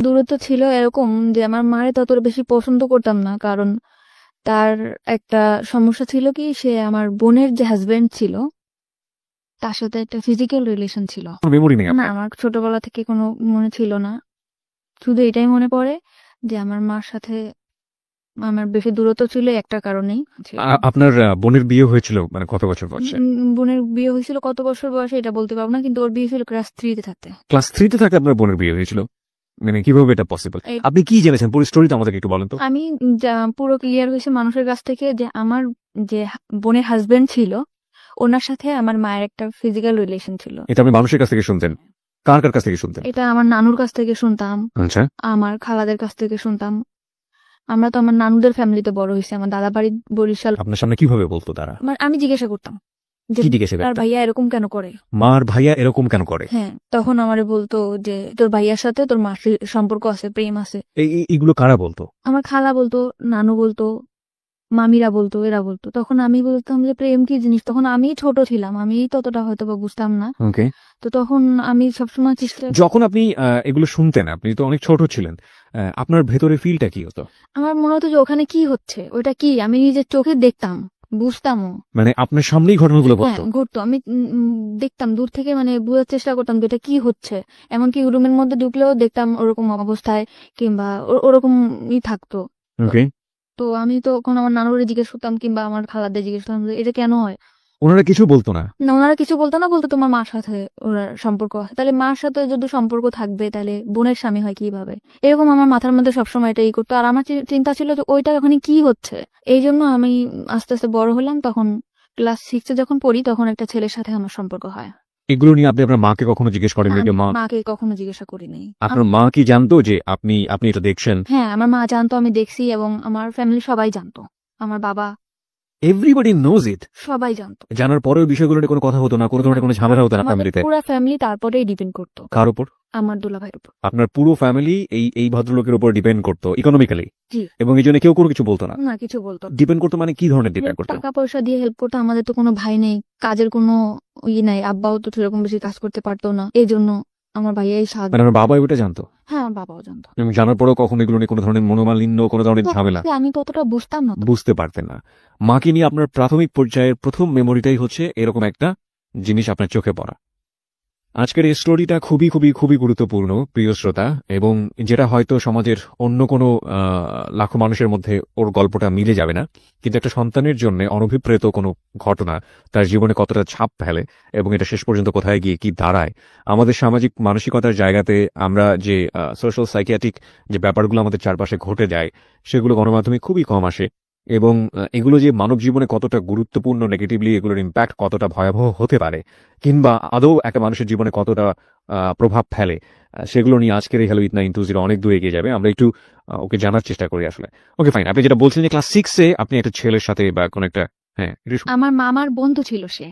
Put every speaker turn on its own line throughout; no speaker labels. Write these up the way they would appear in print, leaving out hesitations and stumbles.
দূরত্ব ছিল এরকম যে আমার মারে ততটা বেশি পছন্দ করতাম না, কারণ তার একটা সমস্যা ছিল কি, সে আমার বোনের যে হাজবেন্ড ছিল তার সাথে একটা ফিজিক্যাল রিলেশন ছিল।
মেমোরি নেই
না,
আপনার?
আমার ছোটবেলা থেকে কোনো মনে ছিল না। শুধু এটাই মনে পড়ে যে আমার মার সাথে আমার বেশি দূরত্ব ছিল একটা কারণেই ছিল।
আপনার বোনের বিয়ে হয়েছিল মানে কত বছর বয়সে?
বোনের বিয়ে হয়েছিল কত বছর বয়সে এটা বলতে পারবো না, কিন্তু ওর বিয়ে ছিল ক্লাস 3-তে থাকতে।
ক্লাস 3-তে থাকতে আপনার বোনের বিয়ে হয়েছিল? মানে কিভাবে এটা পসিবল?
এই-
আপনি কি জেনেছেন পুরো স্টোরিটা আমাদেরকে একটু বলেন তো।
আমি পুরো ক্লিয়ার হয়েছে মানুষের কাছ থেকে যে আমার যে বোনের হাজবেন্ড ছিল ওনার সাথে আমার মায়ের একটা ফিজিক্যাল রিলেশন ছিল।
এটা আপনি মানুষের কাছ থেকে শুনতেন? কার কার কাছ থেকে শুনতেন?
এটা আমার নানুর কাছ থেকে শুনতাম,
আচ্ছা।
আমার খালাদের কাছ থেকে শুনতাম। আমরা তো আমার নানুদের ফ্যামিলিতে বড় হয়েছি, আমার দাদা বাড়ি বরিশাল।
আপনার সামনে কিভাবে বলতো তারা?
আমি জিজ্ঞাসা করতাম যে
কি জিজ্ঞেস
তার
করতেন?
ভাইয়া এরকম কেন করে।
মার ভাইয়া এরকম কেন করে?
হ্যাঁ, তখন আমারে বলতো যে তোর ভাইয়ার সাথে তোর মার সম্পর্ক আছে, প্রেম আছে।
এইগুলো কারা বলতো?
আমার খালা বলতো, নানু বলতো, মামিরা বলতো, এরা বলতো। তখন আমি বলতাম যে প্রেম কি জিনিস, তখন আমি ছোট ছিলাম, আমি ততটা হয়তো বা বুঝতাম না।
ওকে।
তো তখন আমি সবসময় চেষ্টা,
যখন আপনি এগুলো শুনতেন, আপনি তো অনেক ছোট ছিলেন, আপনার ভেতরে ফিলটা কি হতো?
আমার মনে হতো যে ওখানে কি হচ্ছে, ওটা কি, আমি নিজের চোখে দেখতাম, বুঝতামও।
মানে আপনার সামনেই ঘটনাগুলো
হ্যাঁ,
ঘটতো?
ঘটতো। আমি দেখতাম দূর থেকে, মানে বোঝার চেষ্টা করতাম যে এটা কি হচ্ছে। এমনকি রুমের মধ্যে ঢুকলেও দেখতাম ওরকম অবস্থায়, কিংবা ওরকমই থাকতো। তো
ওকে।
তো আমি তখন আমার নানুরে জিজ্ঞেস করতাম, কিংবা আমার খালাদের জিজ্ঞেস করতাম যে এটা কেন হয়।
ওনারা কিছু বলতো না?
না, ওনারা কিছু বলতো না, বলতো তোমার মার সাথে ওরা সম্পর্ক আছে। তাহলে মার সাথে যদি সম্পর্ক থাকবে তাহলে বোনের স্বামী হয় কিভাবে, এরকম আমার মাথার মধ্যে সবসময় এটাই করতো। আর আমার চিন্তা ছিল যে ওইটা ওখানে কি হচ্ছে। এই জন্য আমি আস্তে আস্তে বড় হলাম, তখন ক্লাস 6-এ যখন পড়ি তখন একটা ছেলের সাথে আমার সম্পর্ক হয়।
এগুলো নিয়ে আপনি আপনার মাকে কখনো জিজ্ঞেস
না,
করেননি
আমি
যে মা?
মাকে কখনো জিজ্ঞাসা করি নাই।
আপনার মা কি জানতো যে আপনি আপনি এটা দেখছেন?
হ্যাঁ, আমার মা জানতো আমি দেখছি, এবং আমার ফ্যামিলি সবাই জানতো, আমার বাবা
এভরিবডি নোজ ইট?
সবাই জানতো।
জানার পরেও বিষয়গুলো নিয়ে কোনো কথা হতো না, কোনো ধরনের কোনো ঝামেলা হতো না
আমাদের
ফ্যামিলিতে?
পুরো ফ্যামিলি তারপরেই ডিপেন্ড করতো
কার উপর?
আমার দুলাভাইয়ের উপর।
আপনার পুরো ফ্যামিলি এই ভদ্রলোকের উপর ডিপেন্ড করতো ইকোনমিক্যালি?
জি।
এবং এই জন্য কেউ কোনো কিছু বলতো না?
না, কিছু বলতো না।
ডিপেন্ড করতো মানে কি ধরনের ডিপেন্ড করতো?
টাকা পয়সা দিয়ে হেল্প করতো। আমাদের তো কোনো ভাই নেই, কাজের কোনো নাই, আব্বাও তো সেরকম বেশি কাজ করতে পারতো না, এই জন্য আমার ভাইয়াই সাহায্য।
মানে আমার বাবা ওটা জানতো?
হ্যাঁ, আমার বাবাও জানতো।
এবং জানার পরেও কখনো এগুলো নিয়ে কোনো ধরনের মনোমালিন্য, কোনো ধরনের ঝামেলা?
আমি ততটা বুঝতাম না তো।
বুঝতে পারতেন না? মাকে নিয়ে আপনার প্রাথমিক পর্যায়ের প্রথম মেমোরিটাই হচ্ছে এরকম একটা জিনিস আপনার চোখে পড়া। আজকের এই স্টোরিটা খুবই খুবই খুবই গুরুত্বপূর্ণ প্রিয় শ্রোতা, এবং যেটা হয়তো সমাজের অন্য কোনো লাখো মানুষের মধ্যে ওর গল্পটা মিলে যাবে না, কিন্তু একটা সন্তানের জন্য অনভিপ্রেত কোনো ঘটনা তার জীবনে কতটা ছাপ ফেলে এবং এটা শেষ পর্যন্ত কোথায় গিয়ে কি দাঁড়ায়। আমাদের সামাজিক মানসিকতার জায়গাতে আমরা যে সোশ্যাল সাইকিয়াট্রিক যে ব্যাপারগুলো আমাদের চারপাশে ঘটে যায় সেগুলো গণমাধ্যমে খুবই কম আসে, এবং এগুলো যে মানব জীবনে কতটা গুরুত্বপূর্ণ, নেগেটিভলি এগুলোর ইম্প্যাক্ট কতটা ভয়াবহ হতে পারে, কিংবা আদৌ একটা মানুষের জীবনে কতটা প্রভাব ফেলে, সেগুলো নিয়ে আজকের এই হ্যালো ইট 920 অনেক দূর এগিয়ে যাবে। আমরা একটু ওকে জানার চেষ্টা করি আসলে। ওকে ফাইন, আপনি যেটা বলছেন যে ক্লাস 6-এ আপনি একটা ছেলের সাথে বা কোন একটা, হ্যাঁ
আমার মামার বন্ধু ছিল সে।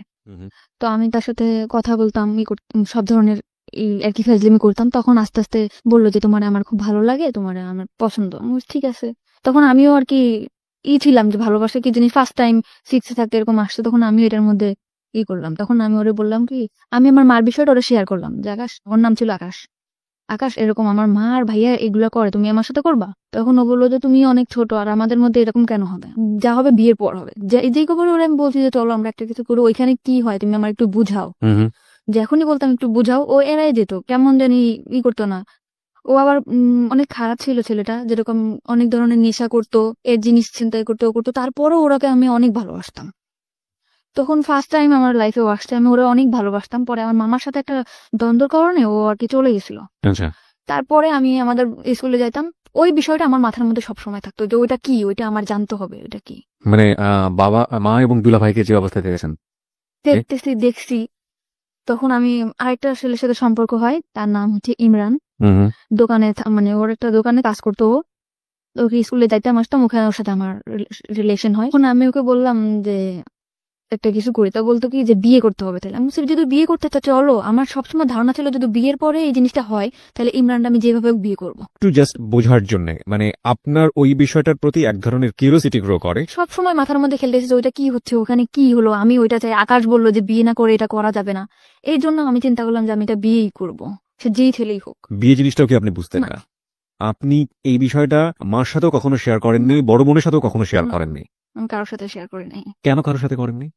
তো আমি তার সাথে কথা বলতাম, সব ধরনের আর কি ফাজলামি করতাম। তখন আস্তে আস্তে বললো যে তোমার আমার খুব ভালো লাগে, তোমার আমার পছন্দ। আমি বলছি, ঠিক আছে। তখন আমিও আর কি ছিলাম যে ভালোবাসা কি জিনিস, ফার্স্ট টাইম 6-এ থাকতে এরকম আসছে, তখন আমিও এটার মধ্যে করলাম। তখন আমি ওরে বললাম কি, আমি আমার মার বিষয়টা ওরা শেয়ার করলাম যে আকাশ, ওর নাম ছিল আকাশ, আকাশ এরকম আমার মা আর ভাইয়া এগুলা করে, তুমি আমার সাথে করবা? তখন ও বললো যে তুমি অনেক ছোট, আর আমাদের মধ্যে এরকম কেন হবে, যা হবে বিয়ের পর হবে। যেই খবর ওরা, আমি বলছি যে চলো আমরা একটা কিছু করি, ওইখানে কি হয় তুমি আমার একটু বুঝাও। যখনই বলতাম একটু বুঝাও, ও এড়াই যেত, কেমন জানি করতো না। ও আবার অনেক খারাপ ছিল ছেলেটা, যেরকম অনেক ধরনের নেশা করতো, এর জিনিস ছিনতাই করতো, ও করতো। তারপরও ওরাকে আমি অনেক ভালোবাসতাম। তখন ফার্স্ট টাইম আমার লাইফে আসছে, আমি ওরা অনেক ভালোবাসতাম। পরে আমার মামার সাথে একটা দ্বন্দ্বের কারণে ও আর কি চলে গেছিল।
আচ্ছা।
তারপরে আমি আমাদের স্কুলে যাইতাম, ওই বিষয়টা আমার মাথার মধ্যে সবসময় থাকতো যে ওইটা কি, ওইটা আমার জানতে হবে, ওইটা কি।
মানে বাবা মা এবং দুলা ভাইকে যে অবস্থায় দেখেছেন?
দেখছি। তখন আমি আরেকটা ছেলের সাথে সম্পর্ক হয়, তার নাম হচ্ছে ইমরান। দোকানে মানে ওর একটা দোকানে কাজ করতো ও। ওকে স্কুলে যাইতাম আসতাম, ওখানে ওর সাথে আমার রিলেশন হয়। এখন আমি ওকে বললাম যে একটা কিছু করি, তা বলতো কি যে বিয়ে করতে হবে। তাহলে আমি যদি বিয়ে করতে চাই চলো, আমার সবসময় ধারণা ছিল যদি বিয়ের পরে এই জিনিসটা হয় তাহলে ইমরানটা আমি যেভাবে বিয়ে করবো।
একটু জাস্ট বোঝার জন্য, মানে আপনার ওই বিষয়টার প্রতি এক ধরনের কিউরিওসিটি গ্রো করে?
সবসময় মাথার মধ্যে খেলতেছে যে ওইটা কি হচ্ছে, ওখানে কি হলো, আমি ওইটা চাই। আকাশ বললো যে বিয়ে না করে এটা করা যাবে না, এই জন্য আমি চিন্তা করলাম যে আমি এটা বিয়েই করবো, সে যেই ছেলেই হোক।
বিয়ে জিনিসটাও কি আপনি বুঝতেন
না।
না? আপনি এই বিষয়টা মার সাথেও কখনো শেয়ার করেননি, বড় বোনের সাথেও কখনো শেয়ার
না।
করেননি?
আমি কারোর সাথে শেয়ার করি নাই।
কেন কারোর সাথে করেননি?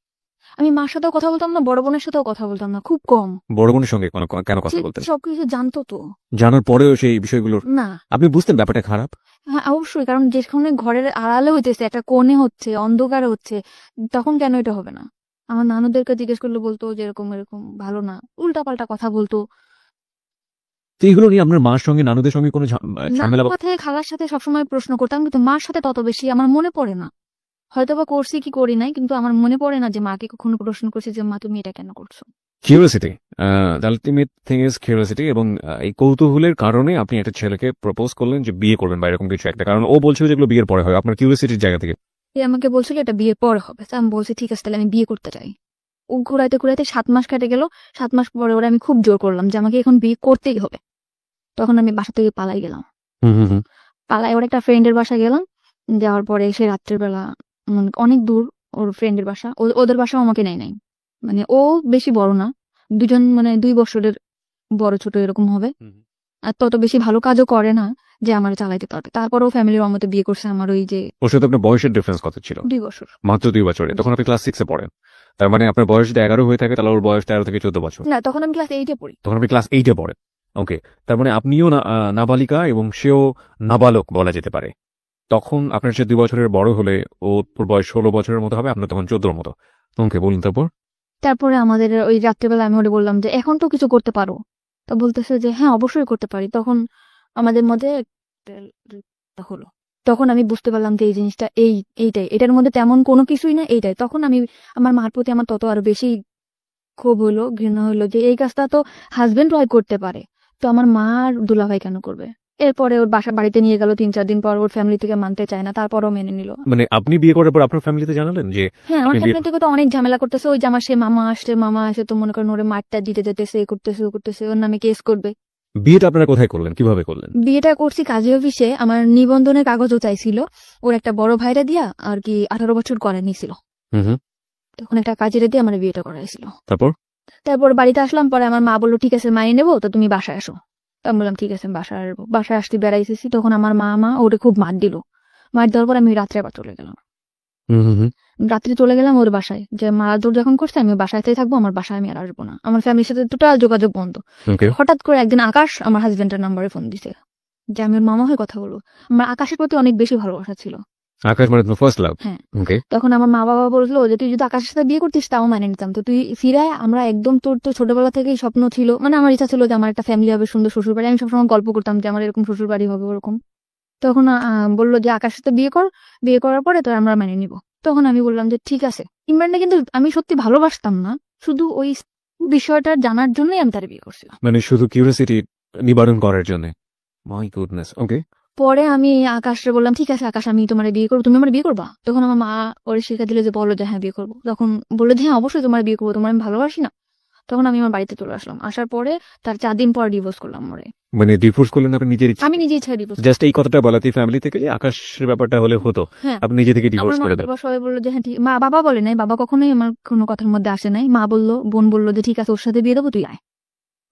আমি মার সাথেও কথা বলতাম না, বড় বোনের সাথেও কথা বলতাম না, খুব কম।
বড় বোনের সঙ্গে কেন কথা
সে
বলতেন?
সবকিছু জানতো তো।
জানার পরেও সেই বিষয়গুলোর
না।
আপনি বুঝতেন ব্যাপারটা খারাপ?
হ্যাঁ, অবশ্যই। কারণ যেখানে ঘরের আড়ালে হইতেছে, একটা কোণে হচ্ছে, অন্ধকারে হচ্ছে, তখন কেন এটা হবে না? আমার নানুদেরকে জিজ্ঞেস করলে বলতো যে এরকম এরকম ভালো না, উল্টাপাল্টা কথা বলতো।
তো এগুলো নিয়ে আপনার মার সঙ্গে নানুদের সঙ্গে কোনো ঝামেলা
নানুর সাথে খালার সাথে সবসময় প্রশ্ন করতাম, কিন্তু মার সাথে তত বেশি আমার মনে পড়ে না। হয়তোবা করছি কি করি নাই, কিন্তু আমার মনে পড়ে না যে মাকে কখনো প্রশ্ন করছি যে মা তুমি এটা কেন করছো।
Curiosity, ultimate thing is curiosity, এবং এই কৌতূহলের কারণে আপনি একটা ছেলেকে প্রপোজ করলেন যে বিয়ে করবেন বা এরকম কিছু একটা, কারণ ও বলছিল যেগুলো বিয়ের পরে হয়, আপনার কিউরিওসিটির জায়গা থেকে।
সে আমাকে বলছিল এটা বিয়ের পরে হবে, তো আমি বলছি ঠিক আছে তাহলে আমি বিয়ে করতে চাই। ও ঘুরাইতে ঘুরাইতে 7 মাস কেটে গেল। 7 মাস পরে ওরা আমি খুব জোর করলাম যে আমাকে এখন বিয়ে করতেই হবে। তখন আমি বাসা থেকে পালাই গেলাম। পালাই ওর একটা ফ্রেন্ডের বাসায় গেলাম। যাওয়ার পরে সে রাত্রের বেলা অনেক দূর ওর ফ্রেন্ডের বাসা, ওদের বাসাও আমাকে নেয় নাই। মানে ও বেশি বড় না, দুজন মানে 2 বছরের বড় ছোট এরকম হবে। আর তত বেশি ভালো কাজও করে না যে আমার চালাইতে পারবে। তারপরেও ফ্যামিলির অমতে বিয়ে করছে আমার ওই যে
ওর সাথে আপনার বয়সের ডিফারেন্স কত ছিল?
2 বছর।
মাত্র 2 বছরে। তখন আপনি ক্লাস 6 এ পড়েন। তার মানে আপনার বয়স যদি 11 হয়ে থাকে তাহলে ওর বয়স 13 থেকে 14 বছর।
না, তখন আমি ক্লাস 8 এ পড়ি।
তখন আপনি ক্লাস 8 এ পড়েন। ওকে। তার মানে আপনিও নাবালিকা এবং সেও নাবালক বলা যেতে পারে। তখন আপনার সে 2 বছরের বড় হলে ওর বয়স 16 বছরের মতো হবে, আপনার তখন 14 মতো। ওকে, বলুন তারপর?
তারপরে আমাদের ওই রাত্রেবেলা আমি ওরে বললাম যে এখন তো কিছু করতে পারো। তো বলতেছে যে হ্যাঁ অবশ্যই করতে পারি। তখন আমাদের মধ্যে একটা হলো। তখন আমি বুঝতে পারলাম যে এই জিনিসটা এইটাই, এটার মধ্যে তেমন কোনো কিছুই না, এইটাই। তখন আমি আমার মার প্রতি আমার তত আরো বেশি ক্ষোভ হলো, ঘৃণা হলো যে এই কাজটা তো হাজবেন্ড ওয়াইফ করতে পারে, তো আমার মা আর দুলাভাই কেন করবে। এরপরে ওর বাড়িতে নিয়ে গেল 3-4 দিন পর, ওর ফ্যামিলি থেকে মানতে চায় না, তারপরও মেনে নিল।
মানে আপনি বিয়ে করার পর আপনার ফ্যামিলিতে জানালেন যে
হ্যাঁ, আমার
আপনি বিয়ে
ফ্যামিলি থেকে তো অনেক ঝামেলা করতেছে। ওই যে আমার সে মামা আসে তো মনে করেন ওরে মারটা দিতে যেতেছে, এ করতেছে ও করতেছে, ওর নামে কেস করবে।
বিয়েটা আপনারা কোথায় করলেন, কিভাবে করলেন?
বিয়েটা করছি কাজী অফিসে। আমার নিবন্ধনের কাগজও চাইছিল, ওর একটা বড় ভাইরা দিয়া আর কি 18 বছর করে নিছিল। তখন একটা কাজের দিয়ে আমার বিয়েটা করাইছিল। তারপর বাড়িতে আসলাম, পরে আমার মা বললো ঠিক আছে মানিয়ে নেবো, তো তুমি বাসায় আসো। তো আমি বললাম ঠিক আছে বাসায় আসবো। বাসায় আসতে বেড়াইতেছি, তখন আমার মা ওরে খুব মার দিল। মার দেওয়ার পর আমি রাত্রে আবার চলে গেলাম। রাত্রে চলে গেলাম ওর বাসায়, যে মারাদুর যখন করছে আমি বাসাতেই থাকবো, আমার বাসায় আমি আর আসবো না। আমার ফ্যামিলির সাথে টোটাল যোগাযোগ বন্ধ। হঠাৎ করে একদিন আকাশ আমার হাজবেন্ডের নাম্বারে ফোন দিছে যে আমি ওর মামা হয়ে কথা বলবো। আমার আকাশের প্রতি অনেক বেশি ভালোবাসা ছিল।
আকাশ মানে তোমার ফার্স্ট লাভ?
হ্যাঁ।
ওকে।
তখন আমার মা বাবা বললো যে তুই যদি আকাশের সাথে বিয়ে করতিস তাও মানে নিতাম, তো তুই ফিরায় আমরা একদম, তোর তো ছোটবেলা থেকেই স্বপ্ন ছিল, মানে আমার ইচ্ছা ছিল যে আমার একটা ফ্যামিলি হবে, সুন্দর শ্বশুর বাড়ি। আমি সবসময় গল্প করতাম যে আমার এরকম শ্বশুর বাড়ি হবে ওরকম। তখন বললো যে আকাশের সাথে বিয়ে কর, বিয়ে করার পরে তোর আমরা মানে নিব। তখন আমি বললাম যে ঠিক আছে। ইমরানটা কিন্তু আমি সত্যি ভালোবাসতাম না, শুধু ওই বিষয়টা জানার জন্যই আমি তার বিয়ে করছিলাম।
মানে শুধু কিউরিওসিটি নিবারণ করার জন্য। My goodness. ওকে।
পরে আমি আকাশে বললাম ঠিক আছে আকাশ আমি তোমার বিয়ে করবো, তুমি আমার বিয়ে করবা? তখন আমার মা ওরে শিখা দিলে যে বলো যে হ্যাঁ বিয়ে করবো। তখন বললো যে হ্যাঁ অবশ্যই তোমার বিয়ে করবো, তোমার আমি ভালোবাসি না। তখন আমি আমার বাড়িতে চলে আসলাম। আসার পরে তার 4 দিন পর ডিভোর্স করলাম ওরে।
মানে ডিভোর্স করলেন আপনি নিজের ইচ্ছে?
আমি নিজে ইচ্ছা ডিভোর্স।
জাস্ট এই কথাটা বলাতে ফ্যামিলি থেকে যে আকাশের ব্যাপারটা হলে হতো,
হ্যাঁ,
আপনি নিজে থেকে ডিভোর্স
আমার
করে দেন?
বাবা সবাই বললো যে হ্যাঁ ঠিক। বাবা বলে নাই, বাবা কখনোই আমার কোনো কথার মধ্যে আসে নাই। মা বললো, বোন বললো যে ঠিক আছে ওর সাথে বিয়ে দেবো, তুই আয়।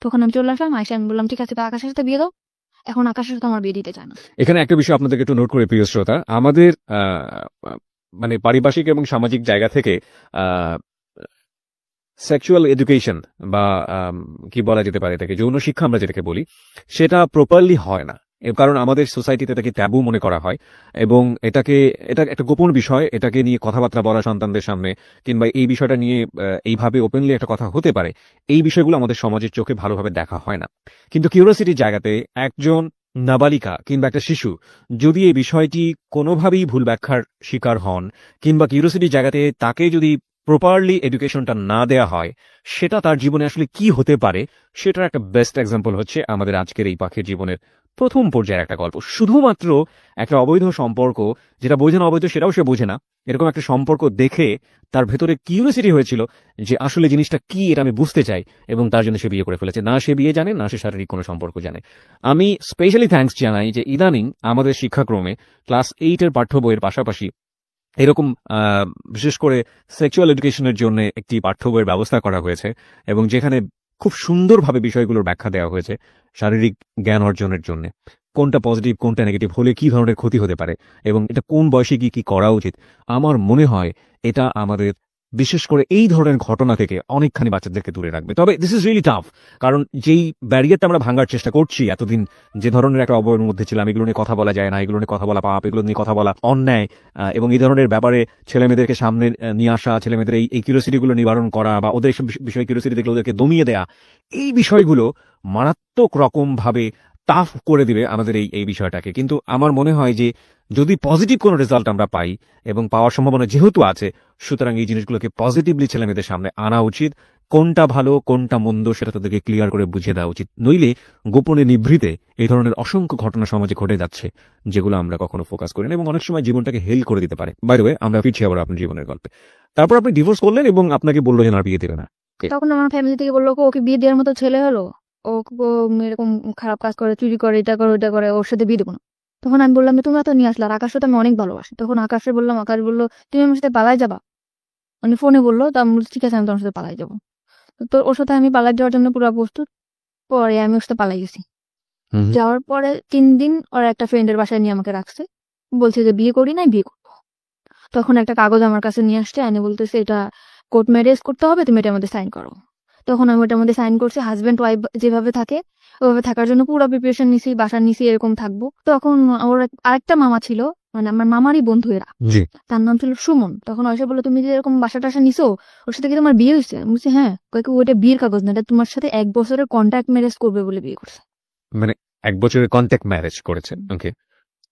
তখন আমি চলে আসলাম। আয়সা আমি বললাম ঠিক আছে তো আকাশের সাথে বিয়ে দাও। এখন আকাশের সাথে আমার বিয়ে দিতে চায় না।
এখানে একটা বিষয় আপনাদেরকে একটু নোট করে প্রিয় শ্রোতা, আমাদের মানে পারিপার্শ্বিক এবং সামাজিক জায়গা থেকে সেক্সুয়াল এডুকেশন বা কি বলা যেতে পারে এটাকে, যৌন শিক্ষা আমরা যেটাকে বলি, সেটা প্রপারলি হয় না। এর কারণ আমাদের সোসাইটিতে এটাকে ট্যাবু মনে করা হয়, এবং এটা একটা গোপন বিষয়। এটাকে নিয়ে কথাবার্তা বলা সন্তানদের সামনে, কিংবা এই বিষয়টা নিয়ে এইভাবে ওপেনলি একটা কথা হতে পারে, এই বিষয়গুলো আমাদের সমাজের চোখে ভালোভাবে দেখা হয় না। কিন্তু কিউরিওসিটির জায়গাতে একজন নাবালিকা কিংবা একটা শিশু যদি এই বিষয়টি কোনোভাবেই ভুল ব্যাখ্যার শিকার হন, কিংবা কিউরিওসিটির জায়গাতে তাকে যদি প্রপারলি এডুকেশনটা না দেয়া হয়, সেটা তার জীবনে আসলে কি হতে পারে, সেটার একটা বেস্ট এক্সাম্পল হচ্ছে আমাদের আজকের এই পাখির জীবনের প্রথম পর্যায়ের একটা গল্প। শুধুমাত্র একটা অবৈধ সম্পর্ক, যেটা বোঝে না অবৈধ সেটাও সে বোঝে না, এরকম একটা সম্পর্ক দেখে তার ভেতরে কিউরিওসিটি হয়েছিল যে আসলে জিনিসটা কি, এটা আমি বুঝতে চাই, এবং তার জন্য সে বিয়ে করে ফেলেছে। না সে বিয়ে জানে, না সে শারীরিক কোনো সম্পর্ক জানে। আমি স্পেশালি থ্যাঙ্কস জানাই যে ইদানিং আমাদের শিক্ষাক্রমে ক্লাস 8 এর পাঠ্য বইয়ের পাশাপাশি এরকম বিশেষ করে সেক্সুয়াল এডুকেশনের জন্য একটি পাঠ্য বইয়ের ব্যবস্থা করা হয়েছে, এবং যেখানে খুব সুন্দরভাবে বিষয়গুলোর ব্যাখ্যা দেওয়া হয়েছে শারীরিক জ্ঞান অর্জনের জন্য। কোনটা পজিটিভ কোনটা নেগেটিভ হলে কি ধরনের ক্ষতি হতে পারে এবং এটা কোন বয়সে কি কি করা উচিত, আমার মনে হয় এটা আমাদের বিশেষ করে এই ধরনের ঘটনা থেকে অনেকখানি বাচ্চাদেরকে দূরে রাখবে। তবে দিস ইজ রিয়েলি টাফ, কারণ যেই ব্যারিয়ারটা আমরা ভাঙার চেষ্টা করছি এতদিন, যে ধরনের একটা অবয়ের মধ্যে ছিলাম, এগুলো নিয়ে কথা বলা যায় না, এগুলো নিয়ে কথা বলা পাপ, এগুলো নিয়ে কথা বলা অন্যায়, এবং এই ধরনের ব্যাপারে ছেলেমেয়েদেরকে সামনে নিয়ে আসা, ছেলেমেয়েদের এই কিউরিওসিটিগুলো নিবারণ করা বা ওদের এইসব বিষয়ে কিউরিওসিটি দেখলে ওদেরকে দমিয়ে দেয়া, এই বিষয়গুলো মারাত্মক রকম ভাবে টাফ করে দিবে আমাদের এই বিষয়টাকে। কিন্তু আমার মনে হয় যে যদি পজিটিভ কোনো রেজাল্ট আমরা পাই এবং পাওয়ার সম্ভাবনা যেহেতু আছে, সুতরাং এই জিনিসগুলোকে পজিটিভলি ছেলেমেয়েদের সামনে আনা উচিত। কোনটা ভালো কোনটা মন্দ সেটা তাদেরকে ক্লিয়ার করে বুঝিয়ে দেওয়া উচিত, নইলে গোপনে নিভৃতে এই ধরনের অসংখ্য ঘটনা সমাজে ঘটে যাচ্ছে যেগুলো আমরা কখনো ফোকাস করি না এবং অনেক সময় জীবনটাকে হেল করে দিতে পারে। বাই দ্য ওয়ে, আমরা ফিরছি আবার আপনার জীবনের গল্পে। তারপর আপনি ডিভোর্স করলেন এবং আপনাকে বললো যে না, বিয়ে দেবে না।
তখন আমার ফ্যামিলি থেকে বললো ওকে বিয়ে দেওয়ার মতো ছেলে হলো, ও এরকম খারাপ কাজ করে, চুরি করে, এটা করে ওটা করে, ওর সাথে বিয়ে দেবো না। তখন আমি বললাম যে তোমরা তো নিয়ে আসলে, আর আকাশকে তো আমি অনেক ভালোবাসি। তখন আকাশে বললাম, আকাশ বললো তুমি আমার সাথে পালাই যাবা, মানে ফোনে বললো। তো আমি বলছি ঠিক আছে, আমি তোমার সাথে পালাই যাবো। তো ওর সাথে আমি পালাই যাওয়ার জন্য পুরো প্রস্তুত। পরে আমি ওর সাথে পালাই গেছি। যাওয়ার পরে 3 দিন ওর একটা ফ্রেন্ডের বাসায় নিয়ে আমাকে রাখছে, বলছে যে বিয়ে করি নাই, বিয়ে করবো। তখন একটা কাগজ আমার কাছে নিয়ে আসছে, এনে বলতেছে এটা কোর্ট ম্যারেজ করতে হবে, তুমি এটার মধ্যে সাইন করো। তখন আমি ওটার মধ্যে সাইন করছি। হাজবেন্ড ওয়াইফ যেভাবে থাকে ওইভাবে থাকার জন্য পুরো প্রিপারেশন নিছি, বাসা নিছি, এরকম থাকবো। তখন ওর আরেকটা মামা ছিল, মানে আমার মামারই বন্ধু এরা, তার নাম ছিল সুমন। তখন ওসে বললো তুমি যে এরকম বাসা টাসা নিছো, ওর সাথে কি তোমার বিয়ে হয়েছে? আমি বলছি হ্যাঁ। কয়েক ওইটা বিয়ের কাগজ না, এটা তোমার সাথে 1 বছরের কন্ট্যাক্ট ম্যারেজ করবে বলে বিয়ে করছে।
মানে 1 বছরের কন্ট্যাক্ট ম্যারেজ করেছেন? ওকে।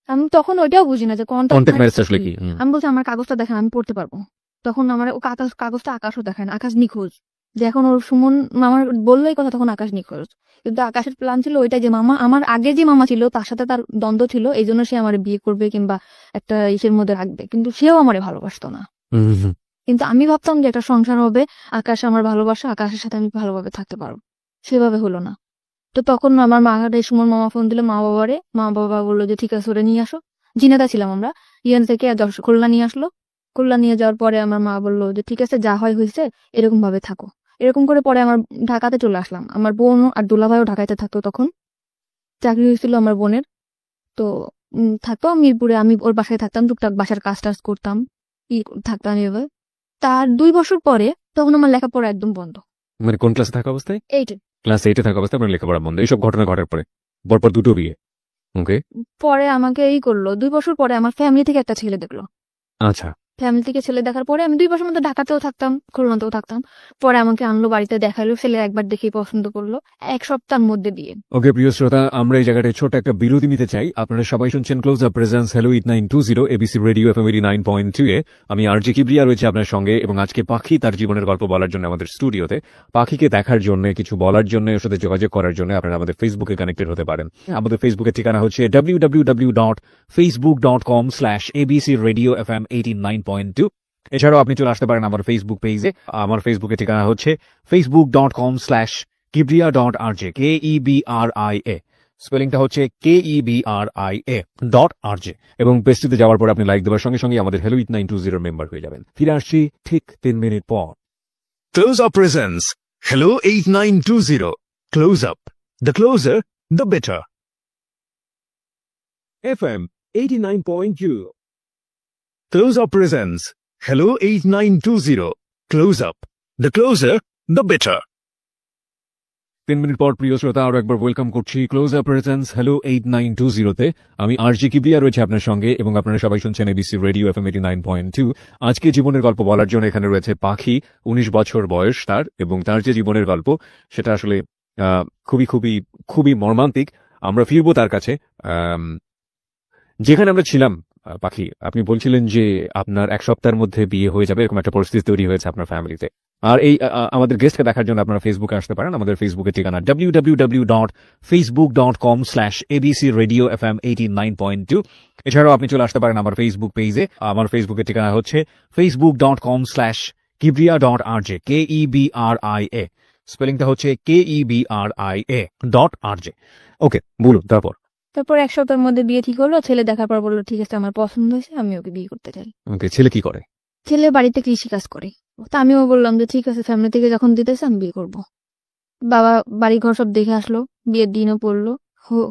আমি তখন ওইটাও বুঝি না যে
কন্ট্যাক্ট ম্যারেজ আসলে কি।
আমি বলছি আমার কাগজটা দেখেন, আমি পড়তে পারবো। তখন আমার ও কাগজটা আকাশও দেখেন, আকাশ নিখোঁজ। যে এখন ওর সুমন আমার বললো এই কথা, তখন আকাশ নিখোঁজ। কিন্তু আকাশের প্ল্যান ছিল ওইটা যে মামা, আমার আগে যে মামা ছিল তার সাথে তার দ্বন্দ্ব ছিল, এই জন্য সে আমার বিয়ে করবে কিংবা একটা ইসের মধ্যে রাখবে, কিন্তু সেও আমারে ভালোবাসতো না। কিন্তু আমি ভাবতাম যে একটা সংসার হবে, আকাশ আমার ভালোবাসা, আকাশের সাথে আমি ভালোভাবে থাকতে পারবো। সেভাবে হলো না। তো তখন আমার সুমন মামা ফোন দিল মা বাবারে, মা বাবা বললো যে ঠিক আছে ওরে নিয়ে আসো। জিনেদা ছিলাম আমরা, ইয়ান থেকে খুলনা নিয়ে আসলো। খুলনা নিয়ে যাওয়ার পরে আমার মা বললো যে ঠিক আছে যা হয় হয়েছে, এরকম ভাবে থাকো। এরকম করে পরে আমার ঢাকাতে চলে আসলাম। আমার বোন আর দুলাভাইও ঢাকাতে থাকতো, তখন চাকরি হয়েছিল আমার বোনের। তো থাকতো মিরপুরে, আমি ওর বাসায় থাকতাম, টুকটাক বাসার কাজ টাজ করতাম, থাকতাম এভাবে। তার 2 বছর পরে তখন আমার লেখাপড়া একদম বন্ধ।
মানে কোন ক্লাসে থাকা অবস্থায়?
8
ক্লাস 8 থাকা অবস্থায় আপনার লেখাপড়া বন্ধ, এইসব ঘটনা ঘটার পরে পরপর 2টো বিয়ে। ওকে।
পরে আমাকে করলো 2 বছর পরে আমার ফ্যামিলি থেকে একটা ছেলে দেখলো।
আচ্ছা।
ফ্যামিলি থেকে ছেলে দেখার পরে আমি 2 বছর মধ্যে ঢাকাতেও থাকতাম, খুলনাতেও থাকতাম। পরে আমাকে আনলো বাড়িতে, দেখালো, ছেলে একবার দেখেই পছন্দ করলো। 1 সপ্তাহের মধ্যে বিয়ে।
ওকে প্রিয় শ্রোতা, আমরা এই জায়গাটায় ছোট একটা বিরতি নিতে চাই। আপনারা সবাই শুনছেন close up presence hello 8920 ABC radio FM 89.2 এ। আমি আরজে কিবরিয়া রয়েছে আপনার সঙ্গে, এবং আজকে পাখি তার জীবনের গল্প বলার জন্য আমাদের স্টুডিওতে। পাখিকে দেখার জন্য, কিছু বলার জন্য, ওর সাথে যোগাযোগ করার জন্য আপনারা আমাদের ফেসবুকে কানেক্টেড হতে পারেন। আমাদের ফেসবুকের ঠিকানা হচ্ছে www.facebook.com/abcradiofm89.2। এছাড়াও আপনি চলে আসতে পারেন আমার ফেসবুক পেজে। আমার ফেসবুকের ঠিকানা হচ্ছে facebook.com/kibria.rj, KEBRIA, স্পেলিংটা হচ্ছে KEBRIA.RJ, এবং পেজটিতে যাওয়ার পর আপনি লাইক দেওয়ার সঙ্গে সঙ্গে আমাদের হ্যালো 8920 মেম্বার হয়ে যাবেন। ফিরে আসছি ঠিক 3 মিনিট পর।
Close Up presents Hello 8920. Close Up. The closer, the better.
FM 89.2.
Close Up presents Hello 8920. Close Up. The closer, the better.
3 minute পর প্রিয় শ্রোতা, আরো একবার ওয়েলকাম করছি ক্লোজ আপ প্রেজেন্স হ্যালো 8920 তে। আমি আরজি কিবরিয়া রয়েছে আপনার সঙ্গে, এবং আপনারা সবাই শুনছেন এবিসি রেডিও এফএম 89.2। আজকে জীবনের গল্প বলার জন্য এখানে রয়েছে পাখি। 19 বছর বয়স তার, এবং তার যে জীবনের গল্প সেটা আসলে খুবই খুবই খুবই মর্মান্তিক। আমরা ফিরবো তার কাছে। যেখানে আমরা ছিলাম, পাখি আপনি বলছিলেন যে আপনার 1 সপ্তাহের মধ্যে বিয়ে হয়ে যাবে, এরকম একটা পরিস্থিতি তৈরি হয়েছে আপনার ফ্যামিলিতে। আর এই আমাদের গেস্টকে দেখার জন্য আপনারা ফেসবুকে আসতে পারেন। আমাদের ফেসবুকের ঠিকানা www.facebook.com/abcradiofm89.2। এছাড়াও আপনি চলে আসতে পারেন আমার ফেসবুক পেজে। আমার ফেসবুকের ঠিকানা হচ্ছে facebook.com/kibria.rj, KEBRIA, স্পেলিংটা হচ্ছে KEBRIA.RJ। ওকে, বলুন তারপর।
তারপর 1 সপ্তাহের মধ্যে বিয়ে ঠিক হলো। ছেলে দেখার পর বললো ঠিক আছে আমার পছন্দ হয়েছে, আমি ওকে বিয়ে করতে চাই।
ওকে, ছেলে কি করে?
ছেলে বাড়িতে কৃষি কাজ করে। তা আমিও বললাম যে ঠিক আছে, ফ্যামিলি থেকে যখন দিতেছে আমি বিয়ে করব। বাবা বাড়ি ঘর সব দেখে আসলো, বিয়ের দিনও পড়লো।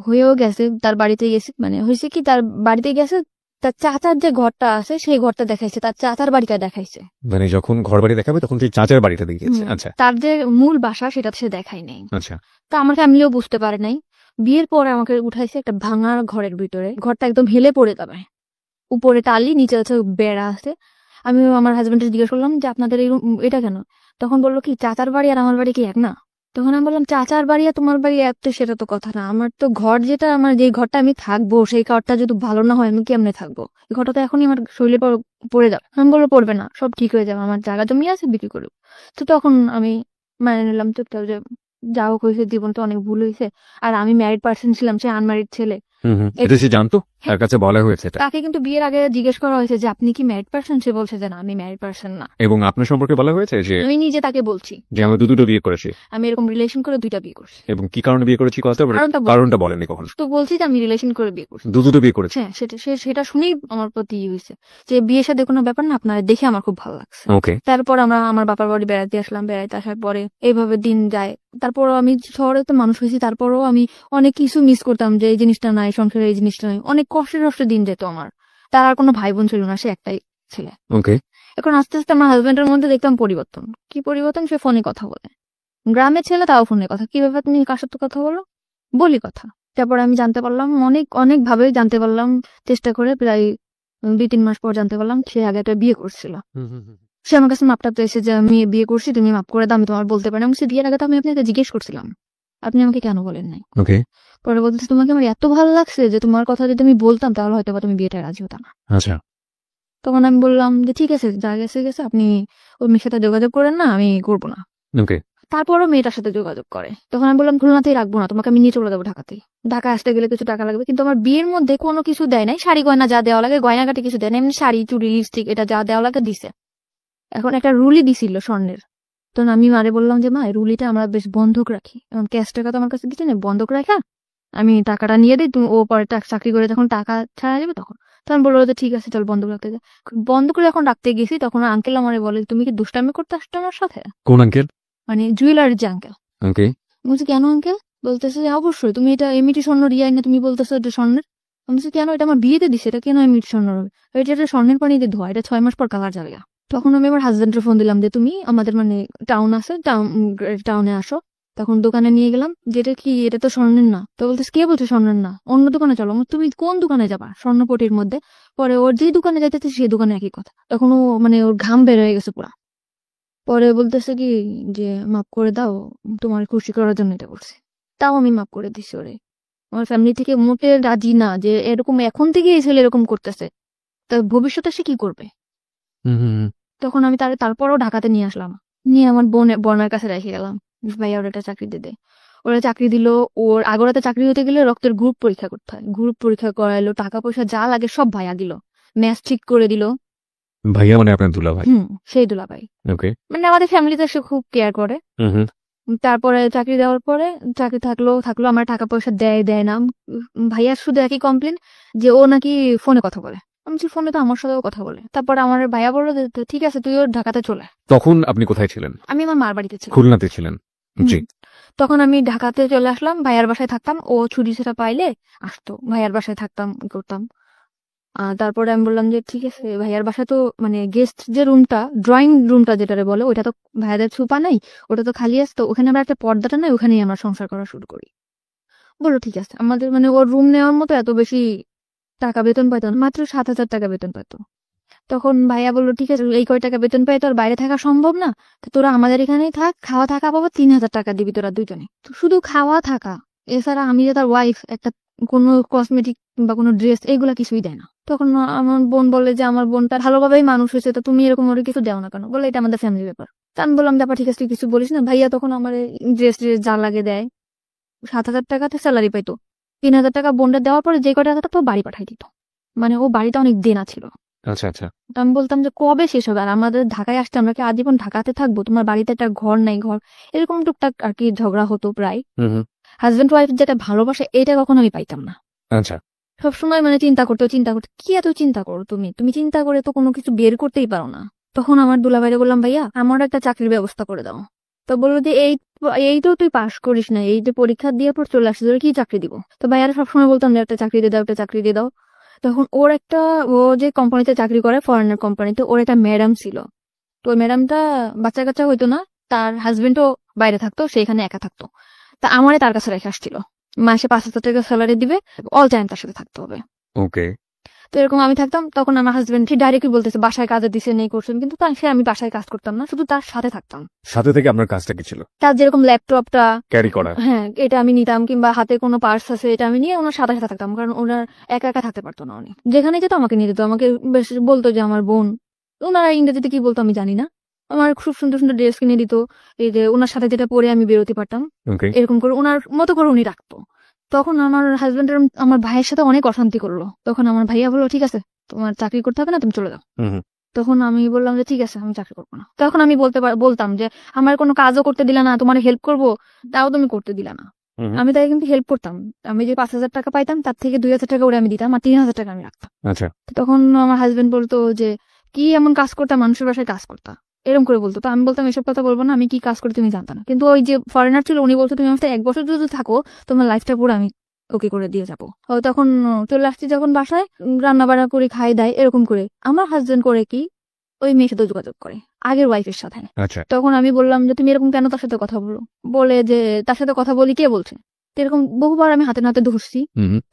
হয়েও গেছে, তার বাড়িতে গেছে, মানে হয়েছে কি তার বাড়িতে গেছে, তার চাচার যে ঘরটা আছে সেই ঘরটা দেখাইছে, তার চাচার বাড়িটা দেখাইছে।
মানে যখন ঘর বাড়ি দেখাবে তখন সেই চাচার বাড়িটা দেখিয়েছে।
হুম,
আচ্ছা
তার যে মূল বাসা সেটা সে দেখাই নাই।
আচ্ছা।
তা আমার ফ্যামিলিও বুঝতে পারে নাই। বিয়ের পরে আমাকে উঠাইছে একটা ভাঙা ঘরের ভিতরে, ঘরটা একদম হেলে পড়ে যাবে, উপরে টালি, নিচে হচ্ছে বেড়া আছে। আমি আমার হাজবেন্ডকে জিজ্ঞেস করলাম যে আপনাদের এই এটা কেন? তখন বললো কি চাচার বাড়ি আর আমার বাড়ি কি এক না? তখন আমি বললাম চাচার বাড়ি আর তোমার বাড়ি এক তো সেটা তো কথা না, আমার তো ঘর যেটা, আমার যে ঘরটা আমি থাকবো সেই ঘরটা যদি ভালো না হয় আমি কেমনে থাকবো? এই ঘরটা তো এখনই আমার শরীরে পড়ে যাবে। আমি বললো পড়বে না, সব ঠিক হয়ে যাবে, আমার জায়গা জমি আছে, বিক্রি করবো। তো তখন আমি মানে নিলাম চুপচাপ যে যা হোক হয়েছে, জীবন তো অনেক ভুল হয়েছে। আর আমি ম্যারিড পার্সন ছিলাম, সে আনম্যারিড ছেলে।
এটা সে জানতো, তার কাছে বলা হয়েছে এটা,
তাকে কিন্তু বিয়ের আগে জিজ্ঞেস করা হয়েছে যে আপনি কি ম্যারিড পার্সন, সে বলছে যে না আমি ম্যারিড পার্সন না।
এবং আপনার সম্পর্কে বলা হয়েছে যে
আমি নিজে তাকে বলছি
আমি দুটো বিয়ে করেছি,
আমি এরকম রিলেশন করে 2টা বিয়ে করছি।
এবং কি কারণে বিয়ে করেছি কথা কারণটা বলেনি কখন,
তো বলছি যে আমি রিলেশন করে বিয়ে করছি।
দুটো বিয়ে করেছি।
হ্যাঁ, সেটা শুনেই আমার প্রতি হয়েছে যে বিয়ের সাথে কোনো ব্যাপার না, আপনার দেখে আমার খুব ভালো লাগছে।
ওকে।
তারপর আমরা আমার বাবার বাড়ি বেড়াতে আসলাম, বেড়াতে আসার পরে এইভাবে দিন যায়। তারপরও আমি শহরে তো মানুষ হয়েছি, তারপরও আমি অনেক কিছু মিস করতাম যে এই জিনিসটা নাই, সংসারে এই জিনিসটা নাই, অনেক কষ্টে দিন যেত আমার। তার আর কোনো ভাই বোন ছিল না, সে একটাই ছেলে।
ওকে।
এখন আস্তে আস্তে আমার হাজবেন্ডের মধ্যে দেখতাম পরিবর্তন। কি পরিবর্তন? সে ফোনে কথা বলে, গ্রামের ছেলে তাও ফোনে কথা। কি ব্যাপার, তুমি কার সাথে কথা বলো? বলি কথা। তারপর আমি জানতে পারলাম, অনেক ভাবে জানতে পারলাম, চেষ্টা করে প্রায় 2-3 মাস পর জানতে পারলাম সে আগে একটা বিয়ে করছিল। সে আমার কাছে মাপটা এসে যে আমি বিয়ে করছি, তুমি মাপ করে দাও, আমি তোমার বলতে পারি না। আমি বিয়ের আগে তো আমি আপনাকে জিজ্ঞেস করছিলাম, আপনি আমাকে কেন বলেন নাই?
ওকে।
পরে বলতেছে তোমাকে আমার এত ভালো লাগছে যে তোমার কথা যদি আমি বলতাম তাহলে হয়তো বা তুমি বিয়েটা রাজি হতো না।
আচ্ছা।
তখন আমি বললাম যে ঠিক আছে, যা গেছে গেছে, আপনি ওই মেয়ের সাথে যোগাযোগ করেন না, আমি করবো না।
ওকে।
তারপরও মেয়েটার সাথে যোগাযোগ করে। তখন আমি বললাম খুলনাতেই রাখবো না, তোমাকে আমি নিয়ে চলে যাবো ঢাকাতেই। ঢাকা আসতে গেলে কিছু টাকা লাগবে, কিন্তু আমার বিয়ের মধ্যে কোনো কিছু দেয় নাই, শাড়ি গয়না যা দেওয়া লাগে, গয়নাগাটি কিছু দেয় না, এমনি শাড়ি চুড়ি লিপস্টিক এটা যা দেওয়া লাগে দিছে। এখন একটা রুলি দিছিল স্বর্ণের। তখন আমি মারে বললাম যে মা, এই রুলিটা আমরা বেশ বন্ধক রাখি, এখন ক্যাশ টাকা তো আমার কাছে কিছু নেই, বন্ধক রাখা আমি টাকাটা নিয়ে দিই, তুমি ও পরে চাকরি করে যখন টাকা ছাড়া যাবে তখন। তখন বললো যে ঠিক আছে চল বন্ধক রাখতে যা। বন্ধক যখন রাখতে গেছি তখন আঙ্কেল আমারে বলে তুমি কি দুষ্টামি করতে আসছো আমার সাথে?
কোন আঙ্কেল?
মানে জুয়েলারির যে আঙ্কেল।
ওকে।
বলছি কেন আঙ্কেল? বলতেছে যে অবশ্যই তুমি এটা এমনিটি স্বর্ণ রিয়াই না, তুমি বলতেছো এটা স্বর্ণের। আমি বলছি কেন, এটা আমার বিয়েতে দিছে, এটা কেন এমনিটি স্বর্ণ হবে? এটা স্বর্ণের পানিতে ধোয়া, এটা 6 মাস পর কালার যাবে। তখন আমি আমার হাজবেন্ডের ফোন দিলাম যে তুমি আমাদের মানে টাউন আছে, টাউনে আসো। তখন দোকানে নিয়ে গেলাম, যেটা কি এটা তো স্বর্ণের না। তো বলতেছে কে বলছে স্বর্ণের না, অন্য দোকানে চলো। তুমি কোন দোকানে যাবা? স্বর্ণপটির মধ্যে। পরে ওর যে দোকানে যাইতেছে সেই দোকানে একই কথা। তখন ও মানে ওর ঘাম বের হয়ে গেছে পুরা। পরে বলতেছে কি যে মাফ করে দাও, তোমার খুশি করার জন্য এটা করছি। তাও আমি মাফ করে দিছি ওরে। আমার ফ্যামিলি থেকে মোটে রাজি না যে এরকম এখন থেকে এই ছেলে এরকম করতেছে, তা ভবিষ্যতে সে কি করবে। তখন আমি তারপরও ঢাকাতে নিয়ে আসলাম, নিয়ে আমার বোনের কাছে রেখে গেলাম, ভাইয়া ওর একটা চাকরি দিতে। ওরা চাকরি দিল। ওর আগরাতে চাকরি হতে গেলে রক্তের গ্রুপ পরীক্ষা করতে হয়, গ্রুপ পরীক্ষা করাইলো, টাকা পয়সা যা লাগে সব ভাইয়া দিল, ম্যাচ ঠিক করে দিল।
ভাইয়া মানে আপনার দুলা ভাই?
সেই দুলাভাই।
ওকে।
মানে আমাদের ফ্যামিলিতে সে খুব কেয়ার করে। তারপরে চাকরি দেওয়ার পরে চাকরি থাকলো আমার টাকা পয়সা দেয় না। ভাইয়ার শুধু একই কমপ্লেন যে ও নাকি ফোনে কথা বলে। আমি ফোনে তো আমার সাথেও কথা বলে। তারপর আমার ভাইয়া বললো যে ঠিক আছে তুই ওর ঢাকাতে চলে।
তখন আপনি কোথায় ছিলেন?
আমি আমার মার বাড়িতে ছিলাম।
খুলনাতে ছিলেন? জি।
তখন আমি ঢাকাতে চলে আসলাম, ভাইয়ার বাসায় থাকতাম। ও ছুটি সেটা পাইলে আসতো, ভাইয়ার বাসায় থাকতাম করতাম। তারপরে আমি বললাম যে ঠিক আছে, ভাইয়ার বাসায় তো মানে গেস্ট যে রুমটা, ড্রয়িং রুমটা যেটারে বলে, ওইটা তো ভাইয়াদের ছুপা নাই, ওটা তো খালি আসতো, ওখানে আমরা একটা পর্দাটা নাই, ওখানেই আমরা সংসার করা শুরু করি। বললো ঠিক আছে। আমাদের মানে ওর রুম নেওয়ার মতো এত বেশি টাকা বেতন পাইতো না, মাত্র 7,000 টাকা বেতন পাইতো। তখন ভাইয়া বললো ঠিক আছে, এই কয় টাকা বেতন পাই তো আর বাইরে থাকা সম্ভব না, তো তোরা আমাদের এখানেই থাক, খাওয়া থাকা পাবো 3,000 টাকা দিবি তোরা দুজনে। তো শুধু খাওয়া থাকা, এছাড়া আমি যে তার ওয়াইফ, একটা কোনো কসমেটিক বা কোনো ড্রেস এগুলা কিছুই দেয় না। তখন আমার বোন বলে যে আমার বোনটা ভালোভাবেই মানুষ হয়েছে, তো তুমি এরকম ওর কিছু দেও না কেন? বলে এটা আমাদের ফ্যামিলি ব্যাপার। তা আমি বললাম ব্যাপার ঠিক আছে, তুই কিছু বলিস না। ভাইয়া তখন আমার ড্রেস যা লাগে দেয়। 7,000 টাকাতে স্যালারি পাইতো, 3,000 টাকা বোনটা দেওয়ার পরে যে কটা টাকা তো বাড়ি পাঠাই দিত। মানে ও বাড়িতে অনেক দেনা ছিল।
আচ্ছা আচ্ছা।
তো আমি বলতাম যে কবে শেষ হবে, আর আমাদের ঢাকায় আসতে আমরা কি আজীবন ঢাকাতে থাকবো? তোমার বাড়িতে একটা ঘর নাই, ঘর এরকম টুকটাক আর কি ঝগড়া হতো প্রায়। হাজবেন্ড ওয়াইফ যেটা ভালোবাসে এটা কখনো আমি পাইতাম না।
আচ্ছা।
সবসময় মানে চিন্তা করতে কি এত চিন্তা করো তুমি চিন্তা করে তো কোনো কিছু বের করতেই পারো না। তখন আমার দুলাভাইরে বললাম ভাইয়া আমার একটা চাকরির ব্যবস্থা করে দাও। তো বললো যে এই এই তো তুই পাশ করিস না, এই যে পরীক্ষা দিয়ে পর চলে আসছিস, তোর কি চাকরি দিব? তো ভাইয়ারা সবসময় বলতাম যে একটা চাকরি দিয়ে দাও, একটা চাকরি দিয়ে দাও। তখন ও যে কোম্পানিতে চাকরি করে, ফরেনার কোম্পানিতে, ওর একটা ম্যাডাম ছিল। তো ওই ম্যাডামটা বাচ্চা কাচ্চা হইতো না, তার হাজবেন্ডও বাইরে থাকতো, সে এখানে একা থাকতো। তা আমারে তার কাছে রেখে আসছিল, মাসে 5,000 টাকা স্যালারি দিবে, অল টাইম তার সাথে থাকতে হবে।
ওকে।
তো এরকম আমি থাকতাম, তখন আমার হাজবেন্ড ঠিক ডাইরেক্টলি বলতেছে বাসায় কাজে দিছে, নেই করছেন, কিন্তু আমি বাসায় কাজ করতাম না, শুধু তার সাথে থাকতাম।
সাথে থেকে আপনার কাজটা কি ছিল?
তার যেরকম ল্যাপটপটা,
ক্যারি করা।
হ্যাঁ, এটা আমি নিতাম, কিংবা হাতে কোনো পার্স আছে এটা আমি নিয়ে ওনার সাথে সাথে থাকতাম, কারণ ওনার একা একা থাকতে পারতো না। উনি যেখানে যেত আমাকে নিয়ে যেত, আমাকে বেশ বলতো যে আমার বোন। ওনারা ইংরেজিতে কি বলতো আমি জানি না, আমার খুব সুন্দর সুন্দর ড্রেস কিনে দিত, এই যে ওনার সাথে যেটা পরে আমি বেরোতে পারতাম,
ওকে।
এরকম করে ওনার মতো করে উনি রাখতো। তখন আমার হাজবেন্ড আমার ভাইয়ের সাথে অনেক অশান্তি করলো। তখন আমার ভাইয়া বললো ঠিক আছে, তোমার চাকরি করতে হবে না, তুমি চলে যাও। তখন আমি বললাম যে ঠিক আছে, আমি চাকরি করবো না। তখন আমি বলতাম যে আমার কোনো কাজও করতে দিলা না, তোমার হেল্প করবো তাও তুমি করতে দিলা না। আমি তাই কিন্তু হেল্প করতাম, আমি যে 5,000 টাকা পাইতাম তার থেকে 2,000 টাকা ওরে আমি দিতাম, আর 3,000 টাকা আমি রাখতাম।
আচ্ছা।
তখন আমার হাজবেন্ড বলতো যে কি এমন কাজ করতাম, মানুষের বাসায় কাজ করতাম, এরকম করে বলতো। তো আমি বলতাম এসব কথা বলবো না, আমি কি কাজ করতে তুমি জানতা না। কিন্তু ওই যে ফরেনার ছিল উনি বলতো তুমি আমার সাথে 1 বছর যদি থাকো, তোমার লাইফটা পুরো আমি ওকে করে দিয়ে যাবো। তখন চলে আসছি যখন বাসায়, রান্না বান্না করে খাই দেয়, এরকম করে আমার হাজবেন্ড করে কি ওই মেয়ের সাথে যোগাযোগ করে, আগের ওয়াইফের সাথে।
আচ্ছা।
তখন আমি বললাম যে তুমি এরকম কেন তার সাথে কথা বলো? বলে যে তার সাথে কথা বলি, কে বলছে? তো এরকম বহুবার আমি হাতে নাতে ধরছি,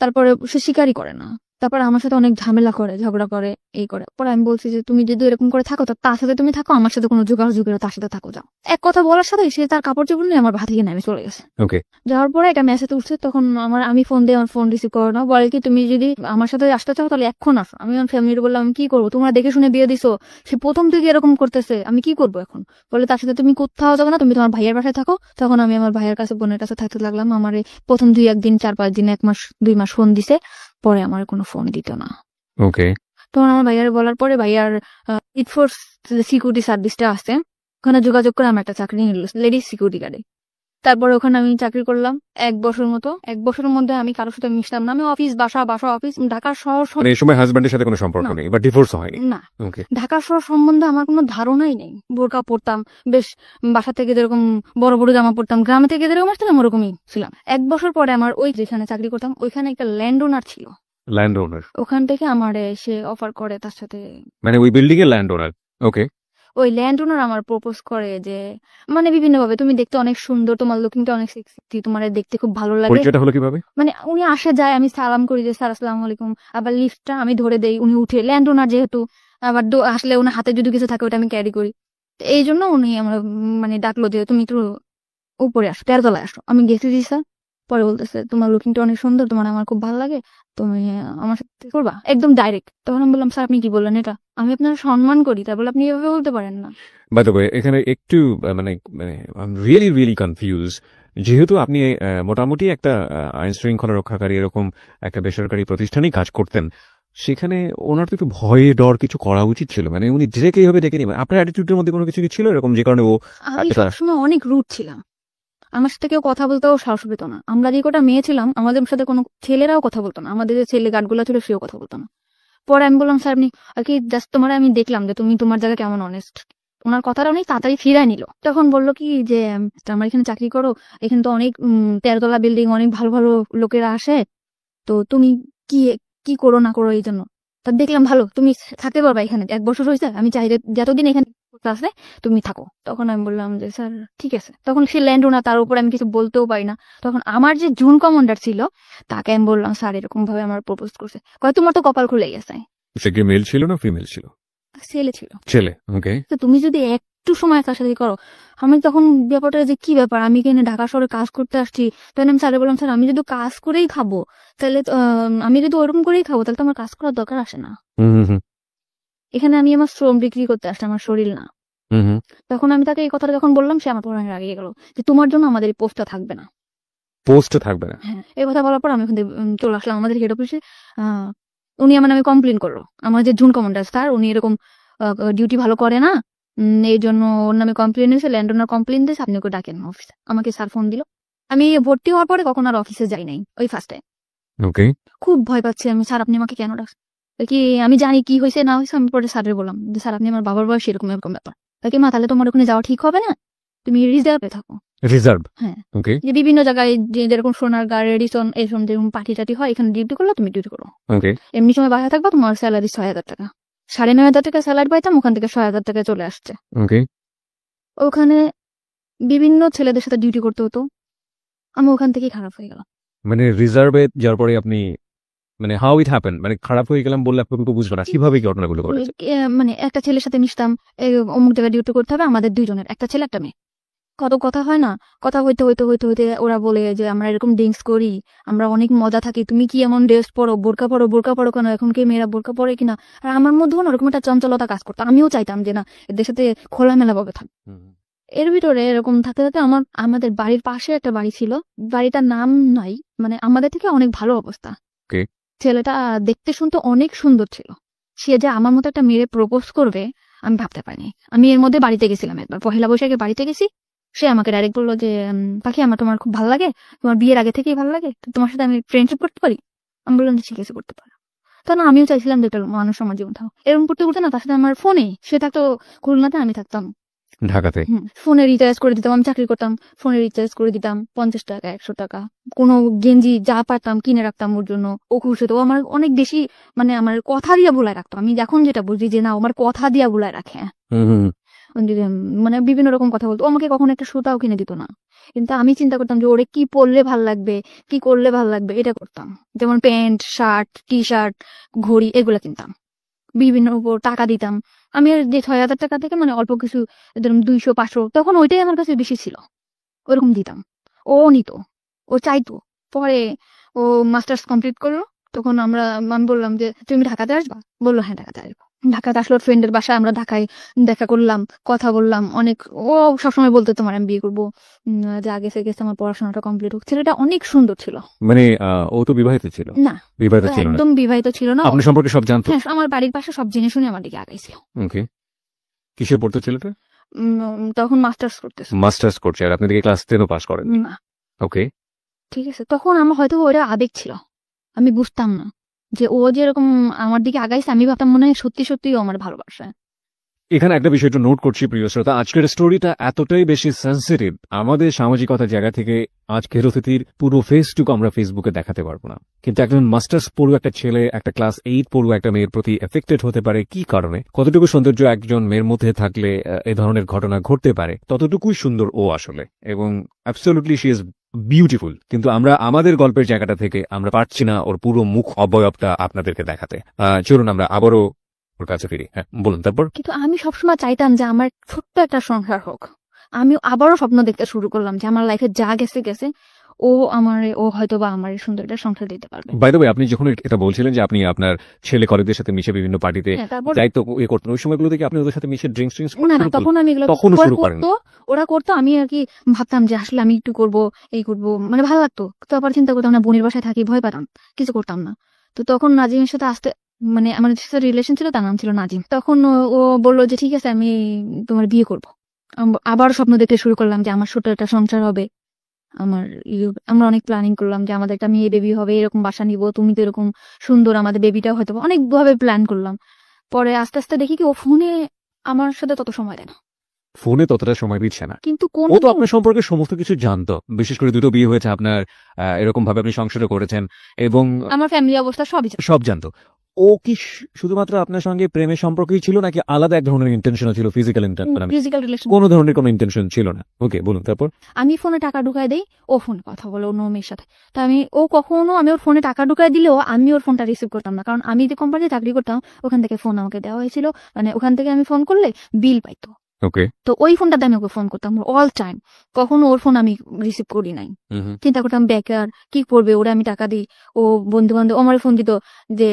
তারপরে সে স্বীকারই করে না। তারপর আমার সাথে অনেক ঝামেলা করে, ঝগড়া করে, এই করে। পরে আমি বলছি যে তুমি যদি এরকম করে থাকো তো তার সাথে তুমি থাকো, আমার সাথে কোনো যোগাযোগ করে তার সাথে থাকো, যাও। এক কথা বলার সাথে সে তার কাপড় চোপড় নিয়ে আমার ভাত থেকে নেমে চলে গেছে।
ওকে।
যাওয়ার পরে একটা মেসেজ উঠছে, তখন আমি ফোন দিয়ে, আমার ফোন রিসিভ করো না, বলে কি তুমি যদি আমার সাথে আসতে চাও তাহলে এখন আসো। আমি আমার ফ্যামিলির বললাম আমি কি করবো, তোমরা দেখে শুনে বিয়ে দিছো, সে প্রথম থেকে এরকম করতেছে, আমি কি করবো এখন? বলে তার সাথে তুমি কোথাও যাবে না, তুমি তোমার ভাইয়ের বাসায় থাকো। তখন আমি আমার ভাইয়ের কাছে, বোনের কাছে থাকতে লাগলাম। আমার এই প্রথম 2-1 দিন, 4-5 দিন, 1 মাস 2 মাস ফোন দিছে, পরে আমার কোনো ফোন দিত না।
ওকে।
তখন আমার ভাইয়ার বলার পরে ভাইয়ার ইটফোর্স সিকিউরিটি সার্ভিসটা আছে, ওখানে যোগাযোগ করে আমার একটা চাকরি নিল লেডিস সিকিউরিটি গার্ডে। তারপরে ওখানে আমি চাকরি করলাম 1 বছর মতো। 1 বছরের মধ্যে আমি কারোর সাথে মিশতাম না, আমি অফিস বাসা বাসা অফিস, ঢাকা শহর
মানে এই সময় হাজবেন্ডের সাথে কোনো সম্পর্ক
না।
নেই বা ডিভোর্স হয়নি?
না,
ওকে।
ঢাকা শহর সম্বন্ধে আমার কোনো ধারণাই নেই। বোরকা পরতাম, বেশ বাসা থেকে যেরকম বড় বড় জামা পরতাম, গ্রামে থেকে যেরকম আসছিলাম ওরকমই ছিলাম। 1 বছর পরে আমার ওই যেখানে চাকরি করতাম ওইখানে একটা ল্যান্ড ওনার ছিল,
ল্যান্ড ওনার?
ওখান থেকে আমার সে অফার করে তার সাথে,
মানে ওই বিল্ডিং এর ল্যান্ড ওনার? ওকে।
ওই ল্যান্ড ওনার আমার প্রপোজ করে যে মানে বিভিন্ন ভাবে, তুমি দেখতে অনেক সুন্দর, তোমার লুকিংটা অনেক সেক্সি, তোমার দেখতে খুব ভালো লাগে।
পরিচয়টা হলো কিভাবে?
মানে উনি আসে যায়, আমি সালাম করি যে স্যার আসসালামু আলাইকুম, আবার লিফটটা আমি ধরে দেই, উনি উঠে, ল্যান্ড ওনার যেহেতু, আবার আসলে ওনার হাতে যদি কিছু থাকে ওটা আমি ক্যারি করি। তো এই জন্য উনি আমার মানে ডাকলো যে তুমি একটু উপরে আসো, 13 তলায় আসো। আমি গেছি জি স্যার। পরে বলতেছে তোমার লুকিংটা অনেক সুন্দর, তোমার আমার খুব ভালো লাগে, তুমি আমার সাথে করবা, একদম ডাইরেক্ট। তখন আমি বললাম স্যার আপনি কি বললেন এটা, আমি আপনার সম্মান করি, তাই বলে আপনি এভাবে বলতে পারেন না।
বাই দ্য ওয়ে, এখানে একটু মানে মানে রিয়েলি রিয়েলি কনফিউজ। যেহেতু আপনি মোটামুটি একটা আইন শৃঙ্খলা রক্ষাকারী এরকম একটা বেসরকারি প্রতিষ্ঠানেই কাজ করতেন, সেখানে ওনার তো একটু ভয়ে ডর কিছু করা উচিত ছিল। মানে উনি ডিরেক্ট এইভাবে ডেকে নেবেন, আপনার অ্যাটিটিউডের মধ্যে কোনো কিছু কি ছিল এরকম যে কারণে ও?
আমি সবসময় অনেক রুট ছিলাম, আমার সাথে কেউ কথা বলতেও সাহস পেত না। আমরা যে কটা মেয়ে ছিলাম আমাদের সাথে কোনো ছেলেরাও কথা বলতো না, আমাদের যে ছেলে গার্ডগুলো ছিল সেও কথা বলতো না। পরে আমি বললাম স্যার আপনি আর কি, জাস্ট তোমার আমি দেখলাম যে তুমি তোমার জায়গায় কেমন অনেস্ট। ওনার কথাটা অনেক তাড়াতাড়ি ফিরায় নিল। তখন বললো কি যে আমার এখানে চাকরি করো, এখানে তো অনেক 13 তলা বিল্ডিং, অনেক ভালো ভালো লোকেরা আসে, তো তুমি কি কি করো না করো এই জন্য। তা দেখলাম ভালো, তুমি থাকতে পারবা এখানে, 1 বছর হয়েছে, আমি চাই যে যতদিন এখানে আছে তুমি থাকো। তখন আমি বললাম যে স্যার ঠিক আছে। তখন সে ল্যান্ড ওনার, তার উপর আমি কিছু বলতেও পারি না। তখন আমার যে জুন কমান্ডার ছিল তাকে আমি বললাম স্যার এরকম ভাবে আমার প্রপোজ করছে, কয় তোমার তো কপাল খুলে গেছে।
সে কি মেল ছিল না ফিমেল ছিল?
ছেলে ছিল।
ছেলে। ওকে।
তো তুমি যদি একটু সময় তার সাথে করো, আমি তখন ব্যাপারটা যে কি ব্যাপার, আমি এখানে ঢাকা শহরে কাজ করতে আসছি। তখন আমি স্যারে বললাম স্যার আমি যদি কাজ করেই খাবো তাহলে আমি যদি ওরকম করেই খাবো তাহলে তো আমার কাজ করার দরকার আসে না। এখানে আমি আমার শ্রম বিক্রি করতে আসছি, আমার শরীর না। তখন আমি তাকে এই কথাটা যখন বললাম সে আমার পড়ানো রাগিয়ে গেল যে তোমার জন্য আমাদের এই পোস্টটা থাকবে না।
পোস্ট থাকবে না?
হ্যাঁ, এই কথা বলার পর আমি ওখান থেকে চলে আসলাম আমাদের হেড অফিসে। উনি আমার নামে কমপ্লেন করলো, আমার যে জুন কমান্ডার স্যার উনি এরকম ডিউটি ভালো করে না, এই জন্য ওর নামে কমপ্লেন এসে ল্যান্ড ওনার কমপ্লেন দিয়েছে, আপনি ওকে ডাকেন অফিসে। আমাকে স্যার ফোন দিল। আমি ভর্তি হওয়ার পরে কখন আর অফিসে যাই নাই, ওই ফার্স্ট টাইম।
ওকে।
খুব ভয় পাচ্ছি আমি, স্যার আপনি আমাকে কেন ডাকছেন? কি আমি জানি কি হয়েছে না হয়েছে। আমি পরে স্যারের বললাম যে স্যার আপনি আমার বাবার বয়স এরকম এরকম ব্যাপার। কি মা তাহলে তোমার ওখানে যাওয়া ঠিক হবে না? তুমি রিজার্ভে থাকো।
রিজার্ভ।
হ্যাঁ।
ওকে
যে বিভিন্ন জায়গায় যেরকম সোনারগাঁ, রেডিসন এইসব যেরকম পার্টি টাটি হয়, এখানে ডিউটি করলে তুমি ডিউটি করো।
ওকে
এমনি সময় বাসায় থাকবা, তোমার স্যালারি 6,000 টাকা। 9,500 টাকা স্যালারি পাইতাম, ওখান থেকে 6,000 টাকা চলে আসছে।
ওকে
ওখানে বিভিন্ন ছেলেদের সাথে ডিউটি করতে হতো, আমি ওখান থেকেই খারাপ হয়ে গেলাম।
মানে রিজার্ভে যাওয়ার পরে আপনি মানে হাউ ইট হ্যাপেন, মানে খারাপ হয়ে গেলাম বললে আপনি কিন্তু বুঝবেন না কিভাবে কি ঘটনাগুলো ঘটেছে।
মানে একটা ছেলের সাথে মিশতাম, অমুক জায়গায় ডিউটি করতে হবে, আমাদের দুইজনের, একটা ছেলে একটা মেয়ে। কত কথা হয় না, কথা হইতে হইতে হইতে হইতে ওরা বলে যে আমরা এরকম ড্রিঙ্কস করি, আমরা অনেক মজা থাকি, তুমি কি এমন ড্রেস পরো, বোরকা পরো কেন, এখন কি মেয়েরা বোরকা পরে কিনা। আর আমার মধ্যেও না ওরকম একটা চঞ্চলতা কাজ করতো, আমিও চাইতাম যে না এদের সাথে খোলামেলা ভাবে থাক। এর ভিতরে এরকম থাকতে থাকতে আমাদের বাড়ির পাশে একটা বাড়ি ছিল, বাড়িটার নাম নাই, মানে আমাদের থেকে অনেক ভালো অবস্থা।
Okay.
ছেলেটা দেখতে শুনতে অনেক সুন্দর ছিল, সে যে আমার মতো একটা মেয়ে প্রপোজ করবে আমি ভাবতে পারিনি। আমি এর মধ্যে বাড়িতে গেছিলাম একবার, পহেলা বৈশাখে বাড়িতে গেছি, সে আমাকে ডাইরেক্ট বললো যে পাখি আমার তোমার খুব ভালো লাগে, তোমার বিয়ের আগে থেকেই ভালো লাগে, তো তোমার সাথে আমি ফ্রেন্ডশিপ করতে পারি। আমি বললাম যে ঠিক আছে করতে পারো। তখন আমিও চাইছিলাম যে একটা মানুষ আমার জীবন থাকো, এরকম করতে করতে না তার সাথে আমার ফোনে, সে থাকতো খুলনাতে, আমি থাকতাম
ঢাকাতে।
ফোনে রিচার্জ করে দিতাম, আমি চাকরি করতাম, ফোনে রিচার্জ করে দিতাম 50 টাকা 100 টাকা, কোনো গেঞ্জি যা পারতাম কিনে রাখতাম ওর জন্য, ও খুশি হতো। ও আমার অনেক বেশি মানে আমার কথা দিয়া বলায় রাখতো, আমি এখন যেটা বুঝি যে না আমার কথা দিয়া বলায় রাখে। মানে বিভিন্ন রকম কথা বলতো, ও আমাকে কখনো একটা সুতাও কিনে দিত না, কিন্তু আমি চিন্তা করতাম যে ওরে কি পরলে ভাল লাগবে, কি করলে ভাল লাগবে, এটা করতাম। যেমন প্যান্ট, শার্ট, টি শার্ট, ঘড়ি এগুলো কিনতাম, বিভিন্ন উপর টাকা দিতাম। আমি আর যে 6,000 টাকা থেকে মানে অল্প কিছু, ধরুন 200-500, তখন ওইটাই আমার কাছে বেশি ছিল, ওরকম দিতাম। ও নিত, ও চাইতো। পরে ও মাস্টার্স কমপ্লিট করলো, তখন আমি বললাম যে তুমি ঢাকাতে আসবা, বললো হ্যাঁ ঢাকাতে আসবো। ঢাকাতে আসলো ফ্রেন্ডের বাসায়, আমরা ঢাকায় দেখা করলাম, কথা বললাম অনেক। ও সবসময় বলতো তোমার আমি বিয়ে করবো, যে আগে থেকে আমার পড়াশোনাটা কমপ্লিট হোক। ছেলেটা অনেক সুন্দর ছিল।
মানে ও তো বিবাহিত ছিল?
না,
বিবাহিত ছিল না।
একদম বিবাহিত ছিল না।
আপনি সম্পর্কে সব জানতো?
হ্যাঁ, আমার বাড়ির পাশে সব জেনে শুনে আমার দিকে আগাইছিল।
ওকে কিসে পড়তো ছেলেটা?
তখন মাস্টার্স করতেছে।
মাস্টার্স করছে, আর আপনি দেখি ক্লাস 10ও পাস করেন।
না,
ওকে
ঠিক আছে, তখন আমার হয়তো ওটা আবেগ ছিল, আমি বুঝতাম না যে ও যেরকম আমার দিকে আগাইছে, আমি ভাবতাম মনে হয় সত্যি সত্যি ও আমার ভালোবাসে।
এখানে একটা বিষয় একটু নোট করছি প্রিয় শ্রোতা, আজকের স্টোরিটা এতটাই বেশি সেন্সিটিভ, আমাদের সামাজিকতার জায়গা থেকে আজকের অতিথির পুরো ফেসটুকু আমরা ফেসবুকে দেখাতে পারবো না, কিন্তু একজন মাস্টার্স পড়ুয়া একটা ছেলে একটা ক্লাস 8 পড়ুয়া একটা মেয়ের প্রতি এফেক্টেড হতে পারে কি কারণে, কতটুকু সৌন্দর্য একজন মেয়ের মধ্যে থাকলে এ ধরনের ঘটনা ঘটতে পারে, ততটুকুই সুন্দর ও আসলে, এবং অ্যাবসলিউটলি শি ইজ বিউটিফুল। কিন্তু আমরা আমাদের গল্পের জায়গাটা থেকে আমরা পারছি না ওর পুরো মুখ অবয়বটা আপনাদেরকে দেখাতে। চলুন আমরা আবারও ওর কাছে ফিরি। হ্যাঁ বলুন তারপর।
কিন্তু আমি সবসময় চাইতাম যে আমার ছোট্ট একটা সংসার হোক। আমি আবারও স্বপ্ন দেখতে শুরু করলাম যে আমার লাইফে যা গেছে গেছে, ও হয়তো বা আমার সুন্দর একটা সংসার দিতে পারবে।
বাই দ্য ওয়ে, আপনি যখন এটা বলছিলেন যে আপনি আপনার ছেলে কলেজদের সাথে মিশে বিভিন্ন পার্টিতে
তারপর
দায়িত্ব করতেন, ওই সময়গুলো থেকে আপনি ওদের সাথে মিশে ড্রিঙ্কস
না না, তখন আমি এগুলো
তখনও শুরু করেন?
ওরা করতো, আমি আর কি ভাবতাম যে আসলে আমি একটু করবো, এই করবো, মানে ভালো লাগতো। তারপর চিন্তা করতাম না, বোনের বাসায় থাকি, ভয় পেতাম, কিছু করতাম না। তো তখন নাজিমের সাথে আসতে, মানে আমার সাথে রিলেশন ছিল, তার নাম ছিল নাজিম। তখন ও বললো যে ঠিক আছে আমি তোমার বিয়ে করবো। আবার স্বপ্ন দেখতে শুরু করলাম যে আমার ছোট একটা সংসার হবে, আমরা অনেক প্ল্যানিং করলাম যে আমাদের একটা মেয়ে বেবি হবে, এরকম বাসা নিব, তুমি তো এরকম সুন্দর, আমাদের বেবিটা হয়তো, অনেক ভাবে প্ল্যান করলাম। পরে আস্তে আস্তে দেখি কি ও ফোনে আমার সাথে তত সময় দেয় না,
ফোনে ততটা সময় দিচ্ছে না।
কিন্তু
ও তো আপনার সম্পর্কে সমস্ত কিছু জানতো, বিশেষ করে দুটো বিয়ে হয়েছে আপনার, এরকম ভাবে আপনি সংসারও করেছেন এবং
আমার ফ্যামিলি অবস্থা সবই
সব জানতো। ও কি শুধুমাত্র আপনার সঙ্গে প্রেমের সম্পর্কই ছিল নাকি আলাদা এক ধরনের ইন্টেনশন ছিল, ফিজিক্যাল
রিলেশন,
কোনো ধরনের কোনো ইন্টেনশন ছিল না? ওকে বলুন তারপর।
আমি ফোনে টাকা ঢুকাই দেই, ও ফোনে কথা বলে অন্য মেয়ের সাথে। তা আমি ওর ফোনে টাকা ঢুকাই দিলেও আমি ওর ফোনটা রিসিভ করতাম না, কারণ আমি যে কোম্পানিতে চাকরি করতাম ওখান থেকে ফোন আমাকে দেওয়া হয়েছিল, মানে ওখান থেকে আমি ফোন করলে বিল পাইতো।
ওকে
তো ওই ফোনটাতে আমি ওকে ফোন করতাম অল টাইম, কখনো ওর ফোন আমি রিসিভ করি নাই। চিন্তা করতাম বেকার, কি করবে, ওরা আমি টাকা দিই, ও বন্ধু বান্ধব আমার ফোন দিত, যে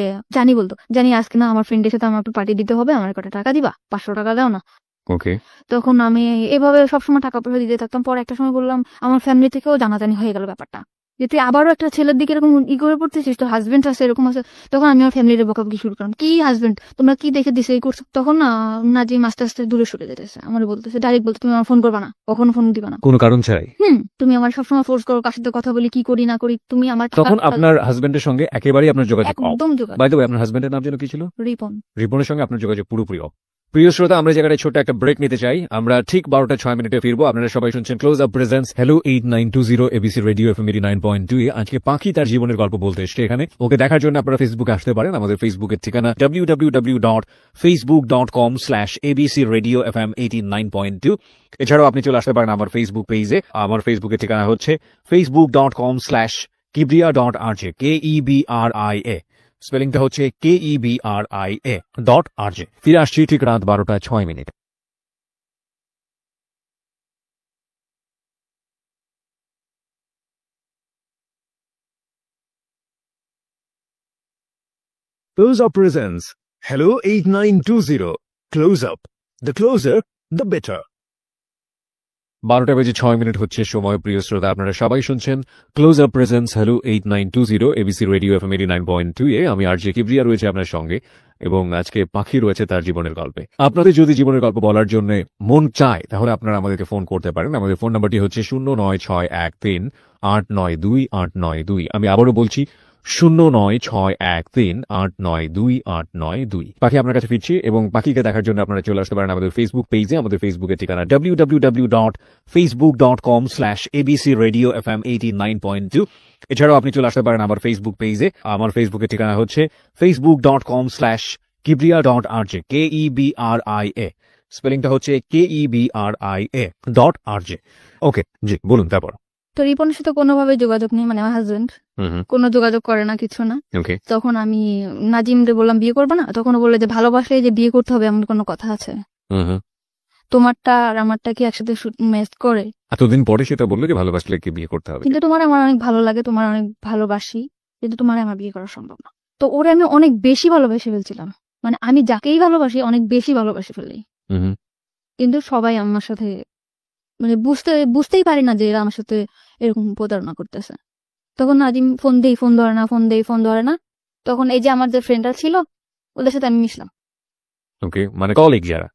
বলতো জানি আজকে না আমার ফ্রেন্ডের সাথে আমার একটু পার্টি দিতে হবে, আমার কটা টাকা দিবা, 500 টাকা দাও না।
ওকে
তখন আমি এভাবে সবসময় টাকা পয়সা দিতে থাকতাম। পরে একটা সময় বললাম, আমার ফ্যামিলি থেকেও জানাজানি হয়ে গেল ব্যাপারটা, যে তুই আবারও একটা ছেলের দিকে এরকম করে পড়তেছিস, তোর হাজবেন্ড আছে এরকম আছে। তখন আমি আমার ফ্যামিলির বকাবকি শুরু করলাম, কি হাজবেন্ড, তোমরা কি দেখে দিছে এই করছো। তখন না যে আস্তে আস্তে দূরে সরে যেতেছে, আমার বলতেছে ডাইরেক্ট, বলতে তুমি আমার ফোন করবা না, কখনো ফোন দিবা না,
কোনো কারণ ছাড়াই।
তুমি আমার সবসময় ফোর্স করো, কার সাথে কথা বলি, কি করি না করি, তুমি আমার।
তখন আপনার হাজবেন্ডের সঙ্গে একেবারেই আপনার যোগাযোগ
একদম যোগাযোগ।
বাই দ্য ওয়ে, আপনার হাজবেন্ডের নাম যেন কি ছিল?
রিপন।
রিপনের সঙ্গে আপনার যোগাযোগ পুরোপুরি অফ। প্রিয় শ্রোতা, আমরা জায়গায় ছোট্ট একটা ব্রেক নিতে চাই। আমরা ঠিক 12:06 ফিরবো। আপনারা সবাই শুনছেন close up presence hello 8920 ABC radio FM 89.2 এ। আজকে পাখি তার জীবনের গল্প বলতে এসছে এখানে। ওকে দেখার জন্য আপনারা ফেসবুকে আসতে পারেন। আমাদের ফেসবুকের ঠিকানা www.facebook.com/abcradiofm89.2। এছাড়াও আপনি চলে আসতে পারেন আমার ফেসবুক পেজে। আমার ফেসবুকের ঠিকানা হচ্ছে facebook.com/kibria.rj KEBRIA। স্পেলিংটা হচ্ছে KEBRIA.RJ। ফিরে আসছি ঠিক রাত 12:06।
Close Up presents Hello 8920. Close Up. The closer, the better.
12:06 হচ্ছে সময়। প্রিয় শ্রোতা, আপনারা সবাই শুনছেন close up presence hello 8920 ABC radio FM 89.2 এ। আমি আরজে কিবরিয়া রয়েছে আপনার সঙ্গে, এবং আজকে পাখি রয়েছে তার জীবনের গল্পে। আপনাদের যদি জীবনের গল্প বলার জন্য মন চায় তাহলে আপনারা আমাদেরকে ফোন করতে পারেন। আমাদের ফোন নাম্বারটি হচ্ছে 09613892892। আমি আবারও বলছি 09613892892। পাখি আপনার কাছে ফিরছি, এবং পাখিকে দেখার জন্য আপনারা চলে আসতে পারেন আমাদের ফেসবুক পেজে। আমাদের ফেসবুকের ঠিকানা www.facebook.com/abcradiofm89.2। এছাড়াও আপনি চলে আসতে পারেন আমার ফেসবুক পেজে। আমার ফেসবুকের ঠিকানা হচ্ছে facebook.com/kibria.rj KEBRIA। স্পেলিংটা হচ্ছে KEBRIA.RJ। ওকে, জি বলুন তারপর।
তো রিপনের সাথে কোনোভাবে যোগাযোগ নেই, মানে আমার হাজবেন্ড কোনো যোগাযোগ করে না, কিছু না।
ওকে।
তখন আমি নাজিমরে বললাম বিয়ে করবো না, তখন ও বললো যে ভালোবাসলে যে বিয়ে করতে হবে এমন কোনো কথা আছে? তোমারটা আর আমারটা কি একসাথে ম্যাচ করে?
এতদিন পরে সেটা বললো যে ভালোবাসলে কি বিয়ে করতে হবে।
কিন্তু তোমার আমার অনেক ভালো লাগে, তোমার অনেক ভালোবাসি, কিন্তু তোমার আমার বিয়ে করা সম্ভব না। তো ওরে আমি অনেক বেশি ভালোবেসে ফেলছিলাম, মানে আমি যাকেই ভালোবাসি অনেক বেশি ভালোবাসি ফেলি। কিন্তু সবাই আমার সাথে মানে বুঝতেই পারি না যে এরা আমার সাথে এরকম প্রতারণা করতেছে। তখন নাজিম ফোন দেই, ফোন ধরে না, ফোন দেই, ফোন ধরে না। তখন এই যে আমার যে ফ্রেন্ডরা ছিল ওদের সাথে আমি মিশলাম।
ওকে, মানে কলিগ যারা